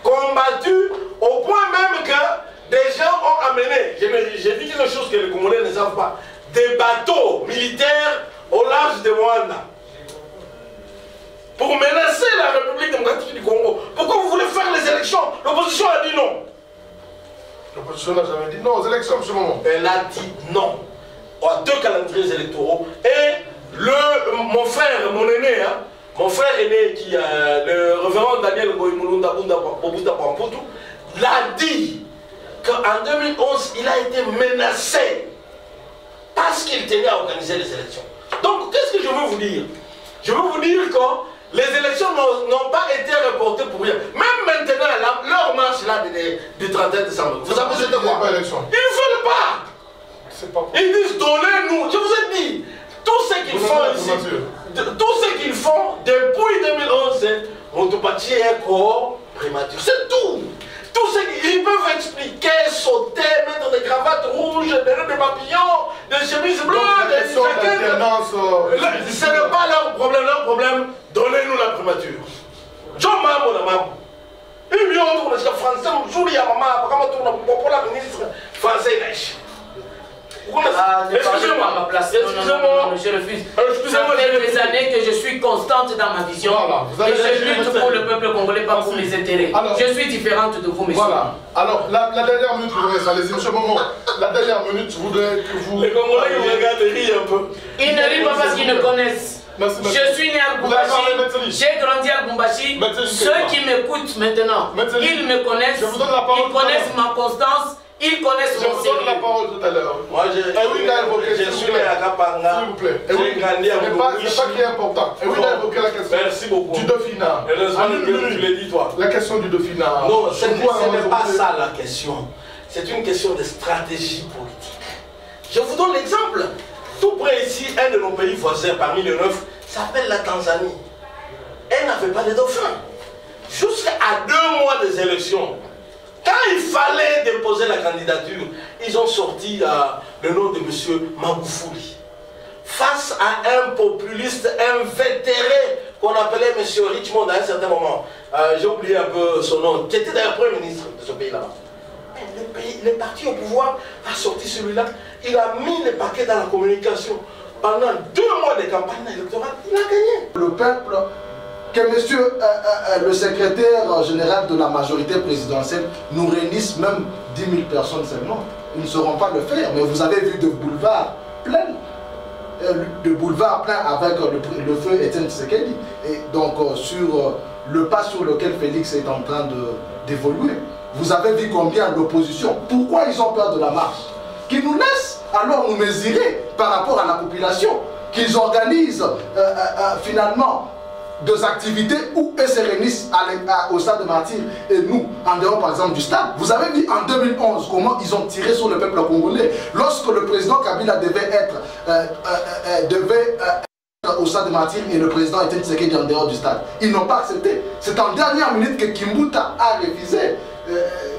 combattus, au point même que des gens ont amené, j'ai dit quelque chose que les Congolais ne savent pas, des bateaux militaires au large de Rwanda pour menacer la République démocratique du Congo. Pourquoi vous voulez faire les élections? L'opposition a dit non.
L'opposition n'a jamais dit non aux élections en ce moment.
Elle a dit non à 2 calendriers électoraux. Et mon frère, mon aîné, mon frère aîné, le révérend Daniel Boimulunda Bobuta Pamputu, l'a dit qu'en 2011, il a été menacé parce qu'il tenait à organiser les élections. Donc, qu'est-ce que je veux vous dire? Je veux vous dire que les élections n'ont pas été reportées pour rien. Même maintenant, leur marche là du 31 décembre, vous savez c'était quoi? Ils ne veulent pas. Ils disent donnez-nous. Je vous ai dit, tout ce qu'ils font ici, tout ce qu'ils font depuis 2011, c'est Montopati est corps prématuré. C'est tout. Tout ce qu'ils peuvent expliquer, sauter, mettre des cravates rouges, des papillons, des chemises bleues, des jaquettes. Ce n'est pas leur problème. Leur problème, donnez-nous la primature. John Mamou, la maman. Une million de français, aujourd'hui, à maman, pour la ministre français,
excusez-moi, ma place. Non, je refuse. Ça fait des années que je suis constante dans ma vision. Voilà, et je lutte pour le peuple congolais, pas pour les intérêts. Alors, je suis différente de vous, messieurs. Voilà.
Alors, la dernière minute, vous restez, allez-y, monsieur Momo. La dernière minute, je voudrais que vous...
Les Congolais, ils vous regardent et rient un peu.
Ils ne rient pas parce qu'ils ne connaissent.
Merci,
je suis né à Lubumbashi, j'ai grandi à Lubumbashi. Ceux qui m'écoutent maintenant, ils me connaissent, ils connaissent ma constance. Ils connaissent mon
sérieux. Je vous donne la parole tout à l'heure.
Moi, je suis né à Kapanga.
S'il vous plaît.
J'ai grandi à
Lubumbashi. C'est pas qui est important. Et oui, il a évoqué la question.
Merci beaucoup.
Du Dauphinat.
Heureusement que tu l'as dit, toi.
La question du Dauphinat.
Non, ce n'est pas ça la question. C'est une question de stratégie politique. Je vous donne l'exemple. Tout près ici, un de nos pays voisins, parmi les 9, s'appelle la Tanzanie. Elle n'avait pas de dauphin. Jusqu'à 2 mois des élections, quand il fallait déposer la candidature, ils ont sorti le nom de M. Magufuli. Face à un populiste invétéré qu'on appelait M. Richmond à un certain moment. J'ai oublié un peu son nom, qui était d'ailleurs Premier ministre de ce pays-là. Le parti au pouvoir a sorti celui-là. Il a mis les paquets dans la communication. Pendant 2 mois de campagne électorale, il a gagné.
Le peuple, que monsieur le secrétaire général de la majorité présidentielle nous réunisse même 10 000 personnes seulement. Ils ne sauront pas le faire. Mais vous avez vu de boulevards pleins. De boulevards pleins avec le feu Etienne Tshisekedi. Et donc sur le pas sur lequel Félix est en train d'évoluer. Vous avez vu combien l'opposition, pourquoi ils ont peur de la marche? Qu'ils nous laissent alors nous mesurer par rapport à la population. Qu'ils organisent finalement des activités où ils se réunissent au stade de Martyr et nous, en dehors par exemple du stade. Vous avez vu en 2011 comment ils ont tiré sur le peuple congolais. Lorsque le président Kabila devait être au stade de Martyr et le président était Tshisekedi en dehors du stade. Ils n'ont pas accepté. C'est en dernière minute que Kimbuta a refusé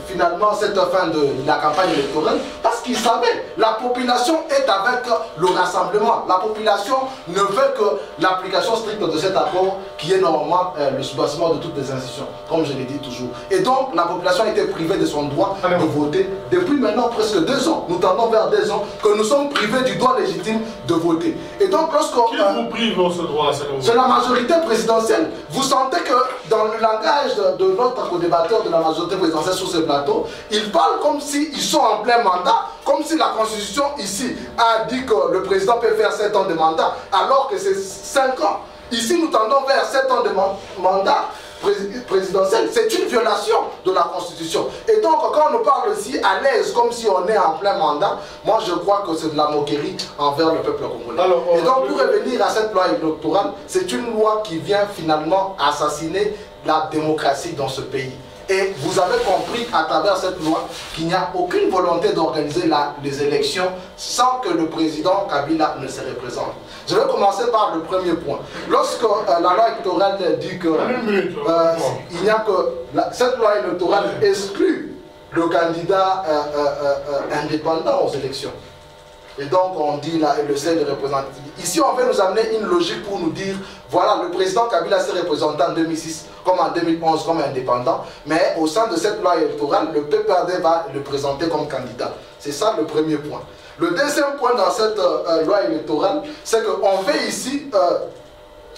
finalement cette fin de la campagne électorale parce qu'il savait la population est avec le rassemblement. La population ne veut que l'application stricte de cet accord qui est normalement le soubassement de toutes les institutions, comme je l'ai dit toujours. Et donc la population a été privée de son droit de voter depuis maintenant presque 2 ans. Nous tendons vers 2 ans que nous sommes privés du droit légitime de voter. Et donc lorsqu'on...
Qui vous prive ce droit?
C'est la majorité présidentielle. Vous sentez que dans le langage de notre co-débatteur de la majorité présidentielle sur ce plateau, plateau, ils parlent comme s'ils sont en plein mandat, comme si la Constitution ici a dit que le président peut faire 7 ans de mandat, alors que c'est 5 ans. Ici, nous tendons vers 7 ans de mandat présidentiel. C'est une violation de la Constitution. Et donc, quand on nous parle aussi à l'aise, comme si on est en plein mandat, moi je crois que c'est de la moquerie envers le peuple congolais. Alors, et donc, pour revenir à cette loi électorale, c'est une loi qui vient finalement assassiner la démocratie dans ce pays. Et vous avez compris à travers cette loi qu'il n'y a aucune volonté d'organiser les élections sans que le président Kabila ne se représente. Je vais commencer par le premier point. Lorsque la loi électorale dit que il n'y a que cette loi électorale exclut le candidat indépendant aux élections. Et donc on dit là, le seuil de représentativité. Ici on veut nous amener une logique pour nous dire, voilà, le président Kabila s'est représenté en 2006 comme en 2011 comme indépendant, mais au sein de cette loi électorale, le PPRD va le présenter comme candidat. C'est ça le premier point. Le deuxième point dans cette loi électorale, c'est qu'on veut ici,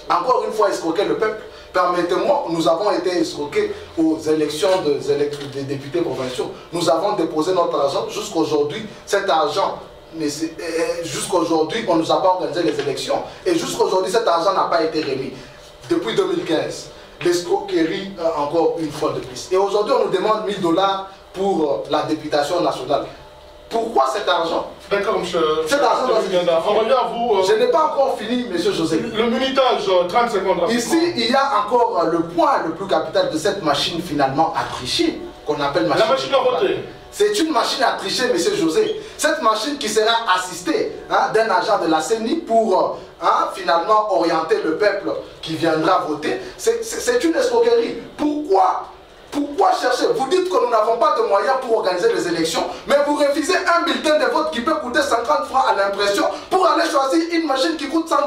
encore une fois, escroquer le peuple. Permettez-moi, nous avons été escroqués aux élections des députés provinciaux. Nous avons déposé notre argent. Jusqu'aujourd'hui, cet argent, jusqu'aujourd'hui, on ne nous a pas organisé les élections. Et jusqu'aujourd'hui, cet argent n'a pas été remis. Depuis 2015. L'escroquerie, encore une fois de plus. Et aujourd'hui, on nous demande 1000 $, pour la députation nationale. Pourquoi cet argent?
D'accord, monsieur.
Cet argent
on revient à vous.
Je n'ai pas encore fini, monsieur José.
Le minutage, 30 secondes.
Ici, il y a encore le point le plus capital de cette machine finalement à tricher, qu'on appelle machine.
La machine à voter.
C'est une machine à tricher, monsieur José. Cette machine qui sera assistée d'un agent de la CENI pour finalement orienter le peuple qui viendra voter, c'est une escroquerie. Pourquoi chercher? Vous dites que nous n'avons pas de moyens pour organiser les élections, mais vous refusez un bulletin de vote qui peut coûter 50 francs à l'impression pour aller choisir une machine qui coûte 100 $.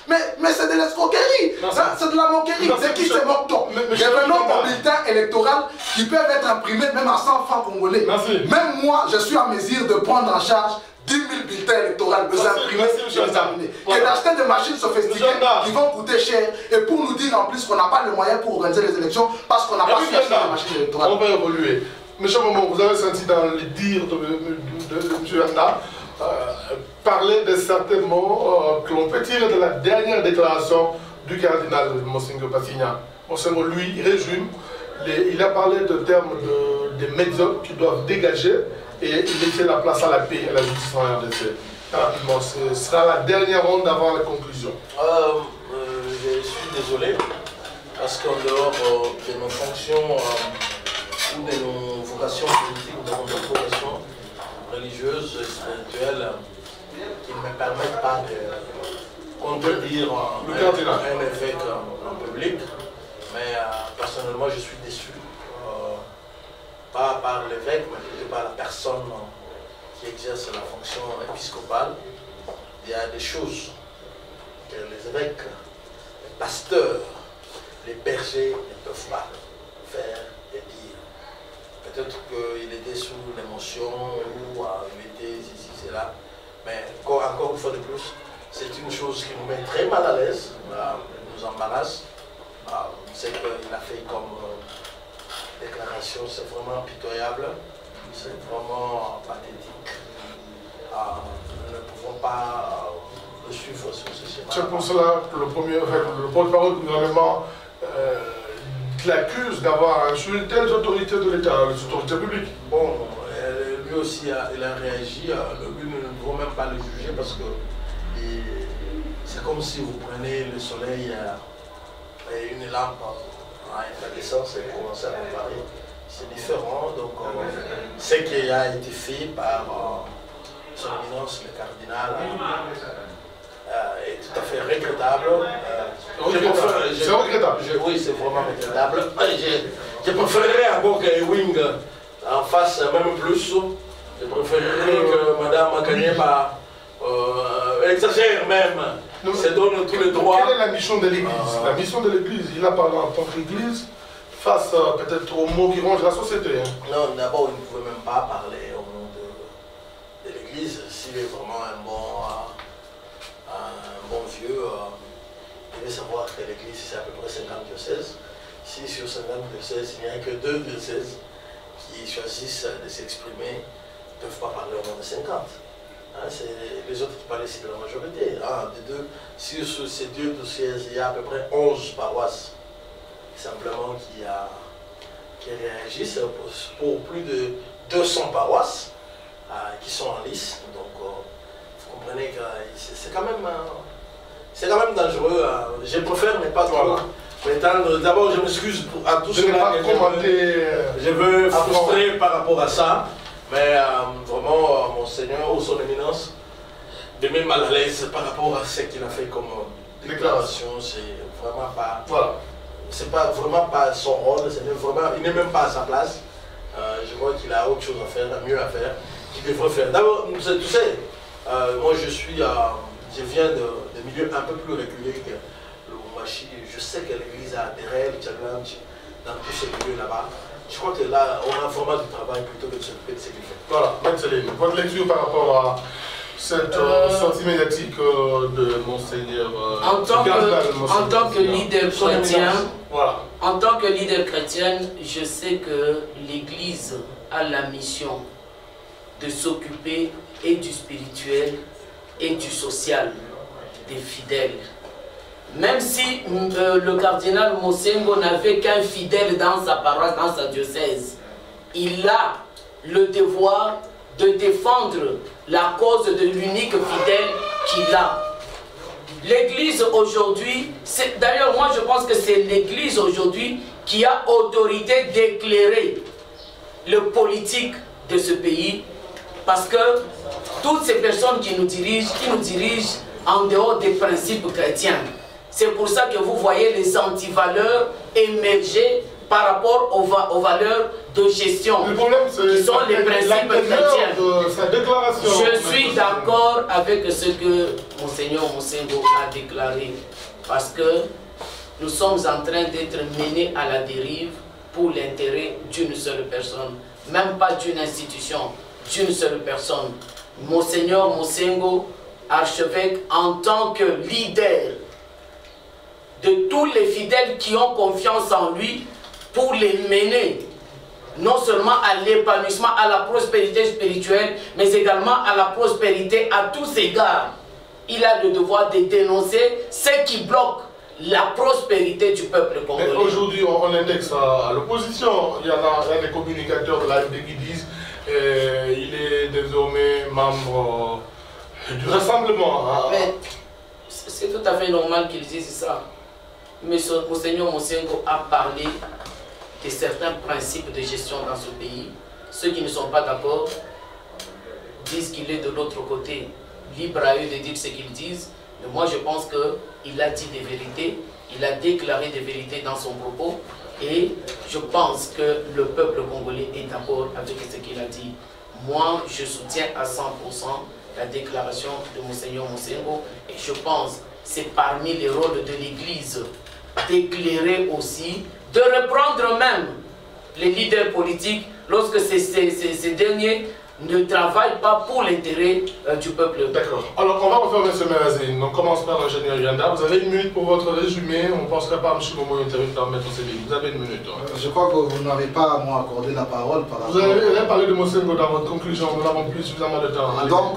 Mais c'est de l'escroquerie, c'est de la moquerie. C'est qui se moque-t-on? Revenons au bulletin électoral qui peuvent être imprimés même à 100 francs congolais. Même moi, je suis en mesure de prendre en charge 10 000 bulletins électoraux, les imprimer, les examiner. Et d'acheter des machines sophistiquées qui vont coûter cher. Et pour nous dire en plus qu'on n'a pas le moyen pour organiser les élections parce qu'on n'a pas su acheter des machines électorales.
On va évoluer. Monsieur Momo, vous avez senti dans les dires de M. Anda parler de certains mots que l'on peut tirer de la dernière déclaration du cardinal Monsengo Passigna. Monsengo, lui, résume. Il a parlé de termes des médias qui doivent dégager et laisser la place à la paix et à la justice en RDC. Rapidement, ce sera la dernière ronde avant la conclusion.
Je suis désolé, parce qu'en dehors de nos fonctions ou de nos vocations politiques, ou de nos vocations religieuses et spirituelles, qui ne me permettent pas de contredire un évêque en public, mais personnellement je suis déçu. Pas par l'évêque, mais plutôt par la personne qui exerce la fonction épiscopale. Il y a des choses que les évêques, les pasteurs, les bergers ne peuvent pas faire et dire. Peut-être qu'il était sous l'émotion ou il était ici, c'est là. Mais encore une fois de plus, c'est une chose qui nous met très mal à l'aise, nous embarrasse. C'est qu'il a fait comme déclaration, c'est vraiment pitoyable, c'est vraiment pathétique. Nous ne pouvons pas le suivre sur ce schéma.
C'est pour cela que le porte-parole du gouvernement l'accuse d'avoir insulté les autorités de l'État, les autorités publiques.
Bon, lui aussi il a réagi, lui nous ne devons même pas le juger parce que c'est comme si vous prenez le soleil et une lampe à incandescence et commencer à comparer. C'est différent, donc ce qui a été fait par son éminence, le cardinal, est tout à fait regrettable.
C'est regrettable.
Oui, c'est vraiment regrettable. Je préférerais encore que Ewing en fasse même plus. Je préférerais que Mme Makanyeba exagère même. Se donne tous les droits.
Quelle est la mission de l'Église? La mission de l'Église, il a parlé en tant qu'Église face peut-être aux mots qui rongent la société.
Non, d'abord, il ne pouvait même pas parler au nom de l'Église. S'il est vraiment un bon vieux, il devait savoir que l'Église, c'est à peu près 50 diocèses. Si sur 50 diocèses, il n'y a que 2 diocèses qui qui choisissent de s'exprimer ne peuvent pas parler au nom de 50. Hein, c'est les autres qui parlent ici de la majorité. Hein, des deux, sur ces deux dossiers, il y a à peu près 11 paroisses simplement qui réagissent pour plus de 200 paroisses qui sont en lice. Donc vous comprenez que c'est quand même dangereux. Je préfère ne pas trop m'étendre. D'abord, je m'excuse à tous ceux que je veux frustrer par rapport à ça. Mais vraiment, Monseigneur ou son éminence, de même mal à l'aise par rapport à ce qu'il a fait comme déclaration, c'est vraiment pas. Voilà. C'est pas vraiment pas son rôle, il n'est même pas à sa place. Je crois qu'il a autre chose à faire, mieux à faire, qu'il devrait faire. D'abord, tu sais, moi je viens de milieux un peu plus reculés que le Oumachi. Je sais que l'église a des règles, dans tous ces milieux là-bas. Je crois que là, on a vraiment du travail plutôt que de s'occuper de ce qu'il fait.
Voilà, Maître, votre lecture par rapport à cette sortie médiatique de Monseigneur
en tant que leader chrétien,
voilà.
En tant que leader chrétien, je sais que l'Église a la mission de s'occuper et du spirituel et du social des fidèles. Même si le cardinal Mosengo n'avait qu'un fidèle dans sa paroisse, dans sa diocèse, il a le devoir de défendre la cause de l'unique fidèle qu'il a. L'Église aujourd'hui, d'ailleurs moi je pense que c'est l'Église aujourd'hui qui a autorité d'éclairer le politique de ce pays, parce que toutes ces personnes qui nous dirigent en dehors des principes chrétiens. C'est pour ça que vous voyez les antivaleurs émerger par rapport aux valeurs de gestion,
le problème,
qui sont les principes chrétiens.
De sa déclaration.
Je suis d'accord avec ce que Monseigneur Mosengo a déclaré, parce que nous sommes en train d'être menés à la dérive pour l'intérêt d'une seule personne, même pas d'une institution, d'une seule personne. Monseigneur Mosengo, archevêque, en tant que leader de tous les fidèles qui ont confiance en lui pour les mener non seulement à l'épanouissement, à la prospérité spirituelle, mais également à la prospérité à tous égards. Il a le devoir de dénoncer ce qui bloque la prospérité du peuple congolais.
Aujourd'hui, on indexe à l'opposition. Il y a des communicateurs de l'AFD qui disent qu'il est désormais membre du rassemblement.
C'est tout à fait normal qu'ils disent ça. Mais Monseigneur Mosengo a parlé de certains principes de gestion dans ce pays. Ceux qui ne sont pas d'accord disent qu'il est de l'autre côté. Libre à eux de dire ce qu'ils disent. Mais moi je pense qu'il a dit des vérités, il a déclaré des vérités dans son propos. Et je pense que le peuple congolais est d'accord avec ce qu'il a dit. Moi je soutiens à 100% la déclaration de Monseigneur Mosengo. Et je pense que c'est parmi les rôles de l'Église d'éclairer aussi, de reprendre même les leaders politiques lorsque ces derniers ne travaillent pas pour l'intérêt du peuple.
D'accord. Alors on va refaire M. Merazine. On commence par l'ingénieur Yanda. Vous avez une minute pour votre résumé. On ne penserait pas à M. Momo Interrupteur Maître Sébi. Vous avez une minute.
Je crois que vous n'avez pas à m'accorder la parole par rapport.
Vous avez parlé de Mosengo dans votre conclusion. Nous n'avons plus suffisamment de temps.
Donc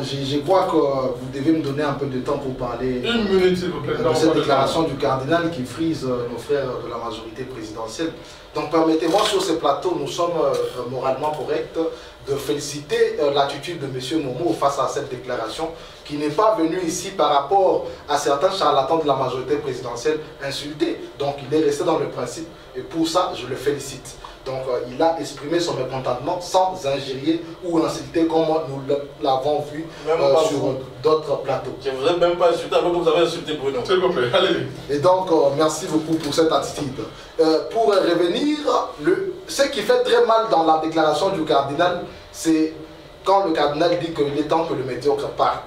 je crois que vous devez me donner un peu de temps pour parler
une minute, s'il vous plaît,
de cette déclaration du cardinal qui frise nos frères de la majorité présidentielle. Donc permettez-moi, sur ce plateau, nous sommes moralement corrects de féliciter l'attitude de M. Momo face à cette déclaration qui n'est pas venue ici par rapport à certains charlatans de la majorité présidentielle insultés. Donc il est resté dans le principe et pour ça je le félicite. Donc il a exprimé son mécontentement sans injurier ou insulter comme nous l'avons vu sur d'autres plateaux.
Je ne vous ai même pas insulté avant que vous avez insulté Bruno.
S'il vous plaît, allez.
Et donc merci beaucoup pour cette attitude. Pour revenir, ce qui fait très mal dans la déclaration du cardinal, c'est quand le cardinal dit qu'il est temps que le médiocre parte.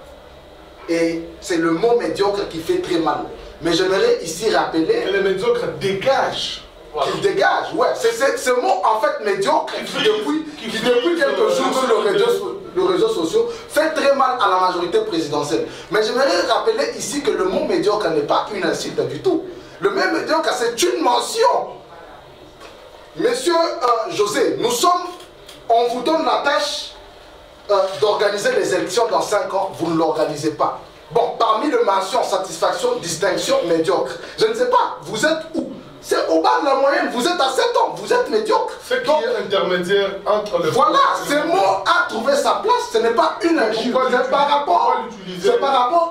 Et c'est le mot médiocre qui fait très mal. Mais j'aimerais ici rappeler...
Et le médiocre dégage.
Voilà. Qu'il dégage, ouais. C'est ce mot en fait médiocre qui depuis quelques jours sur les réseaux sociaux fait très mal à la majorité présidentielle. Mais j'aimerais rappeler ici que le mot médiocre n'est pas une insulte du tout. Le mot médiocre c'est une mention. Monsieur José, on vous donne la tâche d'organiser les élections dans 5 ans, vous ne l'organisez pas. Bon, parmi les mentions, satisfaction, distinction, médiocre, je ne sais pas, vous êtes où? C'est au bas de la moyenne, vous êtes à 7 ans, vous êtes médiocre.
C'est qui est intermédiaire entre les...
Voilà, ce mot a trouvé sa place, ce n'est pas une injure, c'est par rapport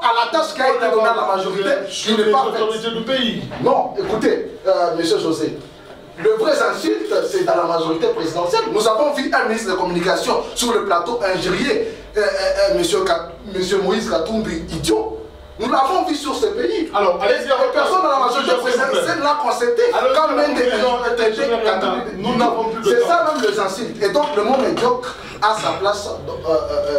à la tâche qui a été donnée à la majorité qui n'est pas faite.
Du pays.
Non, écoutez, monsieur José, le vrai insulte, c'est dans la majorité présidentielle. Nous avons vu un ministre de communication sur le plateau injurier, monsieur Moïse Katumbi, idiot. Nous l'avons vu sur ce pays.
Alors, allez-y,
personne dans la majorité présidentielle l'a constaté. Quand même
nous n'avons plus de
c'est
temps.
ça même les insultes. Et donc le mot médiocre a sa place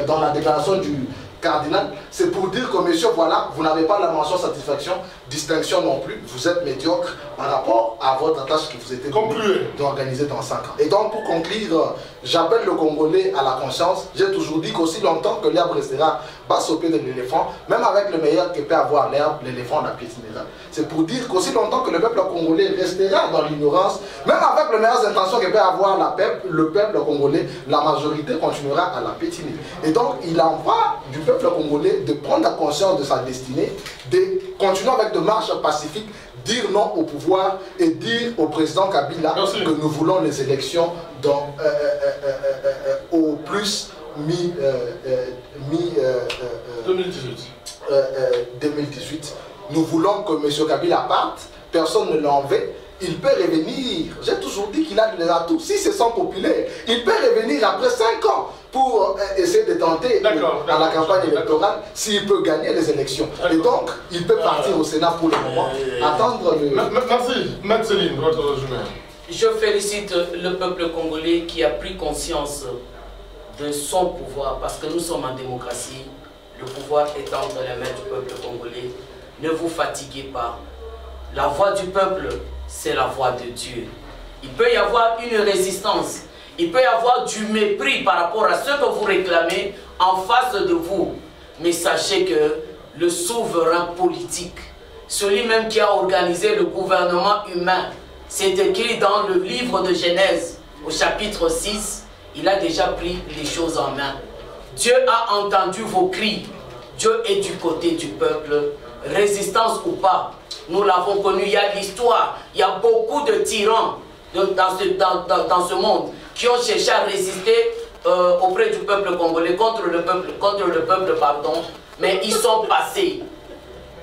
dans la déclaration du cardinal. C'est pour dire que monsieur, voilà, vous n'avez pas la mention satisfaction, distinction non plus. Vous êtes médiocre par rapport à votre tâche qui vous était donnée d'organiser dans 5 ans. Et donc pour conclure, j'appelle le Congolais à la conscience. J'ai toujours dit qu'aussi longtemps que l'herbe restera basse au pied de l'éléphant, même avec le meilleur qui peut avoir l'herbe, l'éléphant la piétinera. C'est pour dire qu'aussi longtemps que le peuple congolais restera dans l'ignorance, même avec les meilleures intentions que peut avoir le peuple congolais, la majorité continuera à la piétiner. Et donc il en va du peuple congolais de prendre conscience de sa destinée, de continuer avec de marches pacifiques, dire non au pouvoir et dire au président Kabila que nous voulons les élections dans, au plus 2018. Nous voulons que M. Kabila parte, personne ne l'en veut. Il peut revenir, j'ai toujours dit qu'il a des atouts, si c'est sans populaire, il peut revenir après 5 ans pour essayer de tenter à la campagne électorale s'il peut gagner les élections. Et donc, il peut partir au Sénat pour le moment, attendre le...
Merci, Mme Céline, votre résumé.
Je félicite le peuple congolais qui a pris conscience de son pouvoir, parce que nous sommes en démocratie, le pouvoir est entre les mains du peuple congolais. Ne vous fatiguez pas. La voix du peuple, c'est la voix de Dieu. Il peut y avoir une résistance, il peut y avoir du mépris par rapport à ce que vous réclamez en face de vous. Mais sachez que le souverain politique, celui même qui a organisé le gouvernement humain, c'est écrit dans le livre de Genèse, au chapitre 6, il a déjà pris les choses en main. Dieu a entendu vos cris, Dieu est du côté du peuple, résistance ou pas. Nous l'avons connu, il y a l'histoire, il y a beaucoup de tyrans dans ce monde qui ont cherché à résister auprès du peuple congolais, contre le peuple, mais ils sont passés.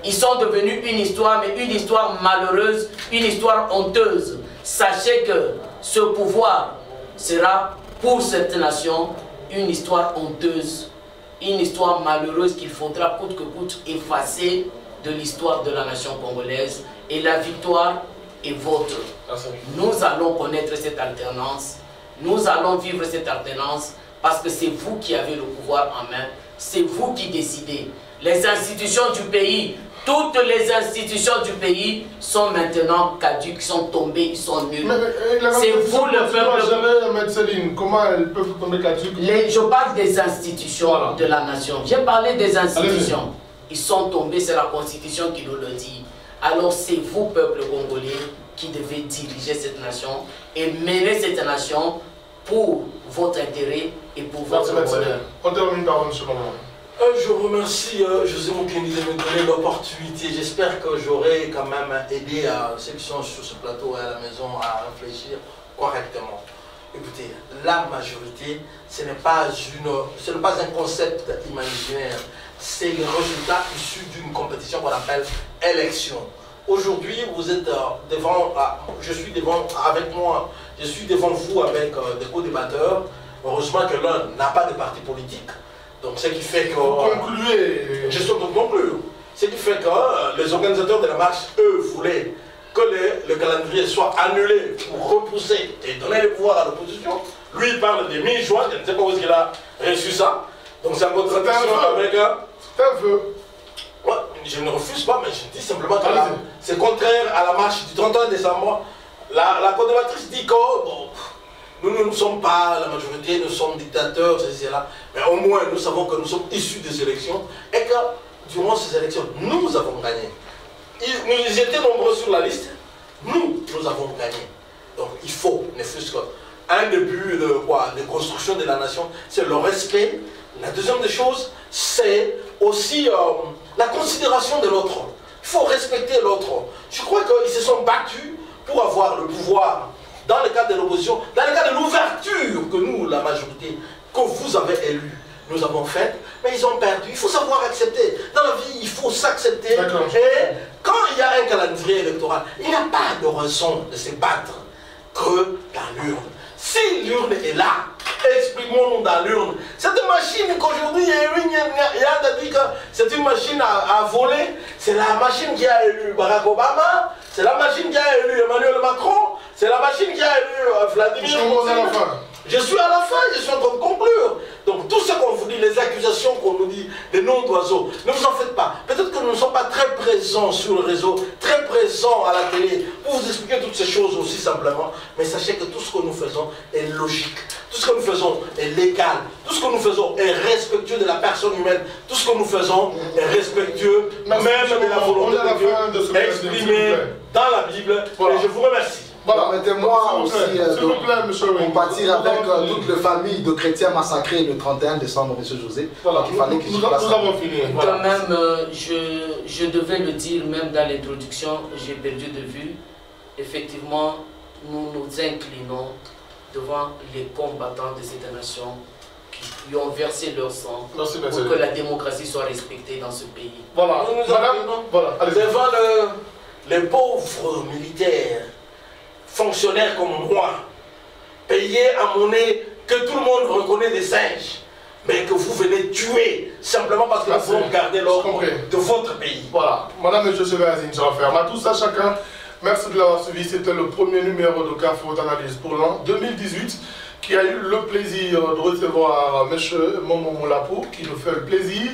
Ils sont devenus une histoire, mais une histoire malheureuse, une histoire honteuse. Sachez que ce pouvoir sera pour cette nation une histoire honteuse, une histoire malheureuse qu'il faudra coûte que coûte effacer de l'histoire de la nation congolaise, et la victoire est vôtre. Nous allons connaître cette alternance, nous allons vivre cette alternance parce que c'est vous qui avez le pouvoir en main, c'est vous qui décidez. Les institutions du pays, toutes les institutions du pays sont maintenant caduques, sont tombées, ils sont nuls. C'est vous le peuple.
Comment elles peuvent tomber caduques?
Je parle des institutions de la nation. J'ai parlé des institutions. Ils sont tombés, c'est la Constitution qui nous le dit. Alors c'est vous, peuple congolais, qui devez diriger cette nation et mener cette nation pour votre intérêt et pour votre bonheur.
On termine par M. Maman.
Je vous remercie, José Moukeni, de me donner l'opportunité. J'espère que j'aurai quand même aidé ceux qui sont sur ce plateau et à la maison à réfléchir correctement. Écoutez, la majorité, ce n'est pas un concept imaginaire. C'est le résultat issu d'une compétition qu'on appelle élection. Aujourd'hui, vous êtes devant, je suis devant vous avec des co-débatteurs. Heureusement que l'un n'a pas de parti politique. Donc, ce qui fait que...
Concluez.
Je suis en train de conclure. Ce qui fait que les organisateurs de la marche, eux, voulaient que le calendrier soit annulé pour repousser et donner le pouvoir à l'opposition. Lui, il parle de mi-juin, je ne sais pas où il a reçu ça. Donc, c'est en contradiction avec...
C'est un vœu.
Ouais, je ne refuse pas, mais je dis simplement que c'est contraire à la marche du 31 décembre. La co-débattrice dit que nous ne sommes pas la majorité, nous sommes dictateurs, ceci, cela. Mais au moins, nous savons que nous sommes issus des élections et que durant ces élections, nous avons gagné. Ils étaient nombreux sur la liste, nous avons gagné. Donc il faut ne fût-ce qu'un début de construction de la nation, c'est le respect. La deuxième des choses, c'est aussi la considération de l'autre. Il faut respecter l'autre. Je crois qu'ils se sont battus pour avoir le pouvoir dans le cadre de l'opposition, dans le cadre de l'ouverture que nous, la majorité, que vous avez élue, nous avons faite, mais ils ont perdu. Il faut savoir accepter. Dans la vie, il faut s'accepter. Et quand il y a un calendrier électoral, il n'y a pas de raison de se battre que dans l'urne. Si l'urne est là, expliquons-nous dans l'urne. Cette machine qu'aujourd'hui, il y a dit que c'est une machine à voler. C'est la machine qui a élu Barack Obama. C'est la machine qui a élu Emmanuel Macron. C'est la machine qui a élu Vladimir Poutine. Je suis à la fin, je suis en train de conclure. Donc tout ce qu'on vous dit, les accusations qu'on nous dit, les noms d'oiseaux, ne vous en faites pas. Peut-être que nous ne sommes pas très présents sur le réseau, très présents à la télé, pour vous expliquer toutes ces choses aussi simplement. Mais sachez que tout ce que nous faisons est logique. Tout ce que nous faisons est légal. Tout ce que nous faisons est respectueux de la personne humaine. Tout ce que nous faisons est respectueux même de la volonté de Dieu exprimée dans la Bible. Voilà. Et je vous remercie.
Voilà, permettez-moi aussi de compatir avec toute la famille de chrétiens massacrés le 31 décembre, M. José.
Voilà,
il fallait que
nous avons fini.
Voilà. Quand même, je devais le dire, même dans l'introduction, j'ai perdu de vue. Effectivement, nous nous inclinons devant les combattants de cette nation qui ont versé leur sang pour que la démocratie soit respectée dans ce pays.
Voilà,
nous devant les pauvres militaires, fonctionnaires comme moi, payés à monnaie que tout le monde reconnaît des singes, mais que vous venez tuer simplement parce que vous voulez garder l'ordre de votre pays.
Voilà, Madame et Monsieur Véazine, je referme. À tout ça, chacun, merci de l'avoir suivi. C'était le premier numéro de Carrefour d'analyse pour l'an 2018 qui a eu le plaisir de recevoir M. Momo Moulapou qui nous fait le plaisir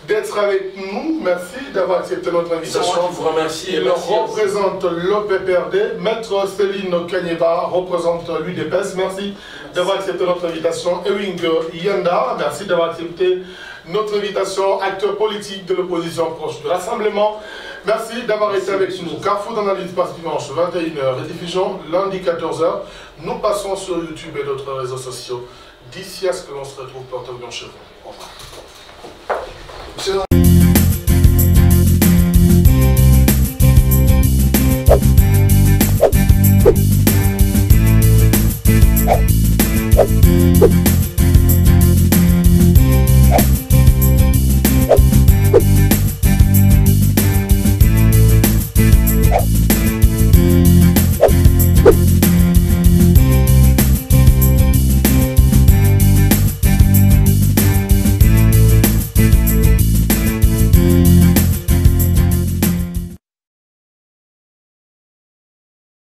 d'être avec nous. Merci d'avoir accepté notre invitation.
Je vous remercie.
Il représente l'OPPRD. Maître Céline Kanyeba représente l'UDPS. Merci d'avoir accepté notre invitation. Ewing Yanda, merci d'avoir accepté notre invitation. Acteur politique de l'opposition proche du rassemblement. Merci d'avoir été avec nous. Carrefour d'analyse passe dimanche 21h, rediffusion lundi 14h. Nous passons sur YouTube et d'autres réseaux sociaux. D'ici à ce que l'on se retrouve, portez bien chez vous. Au revoir. Monsieur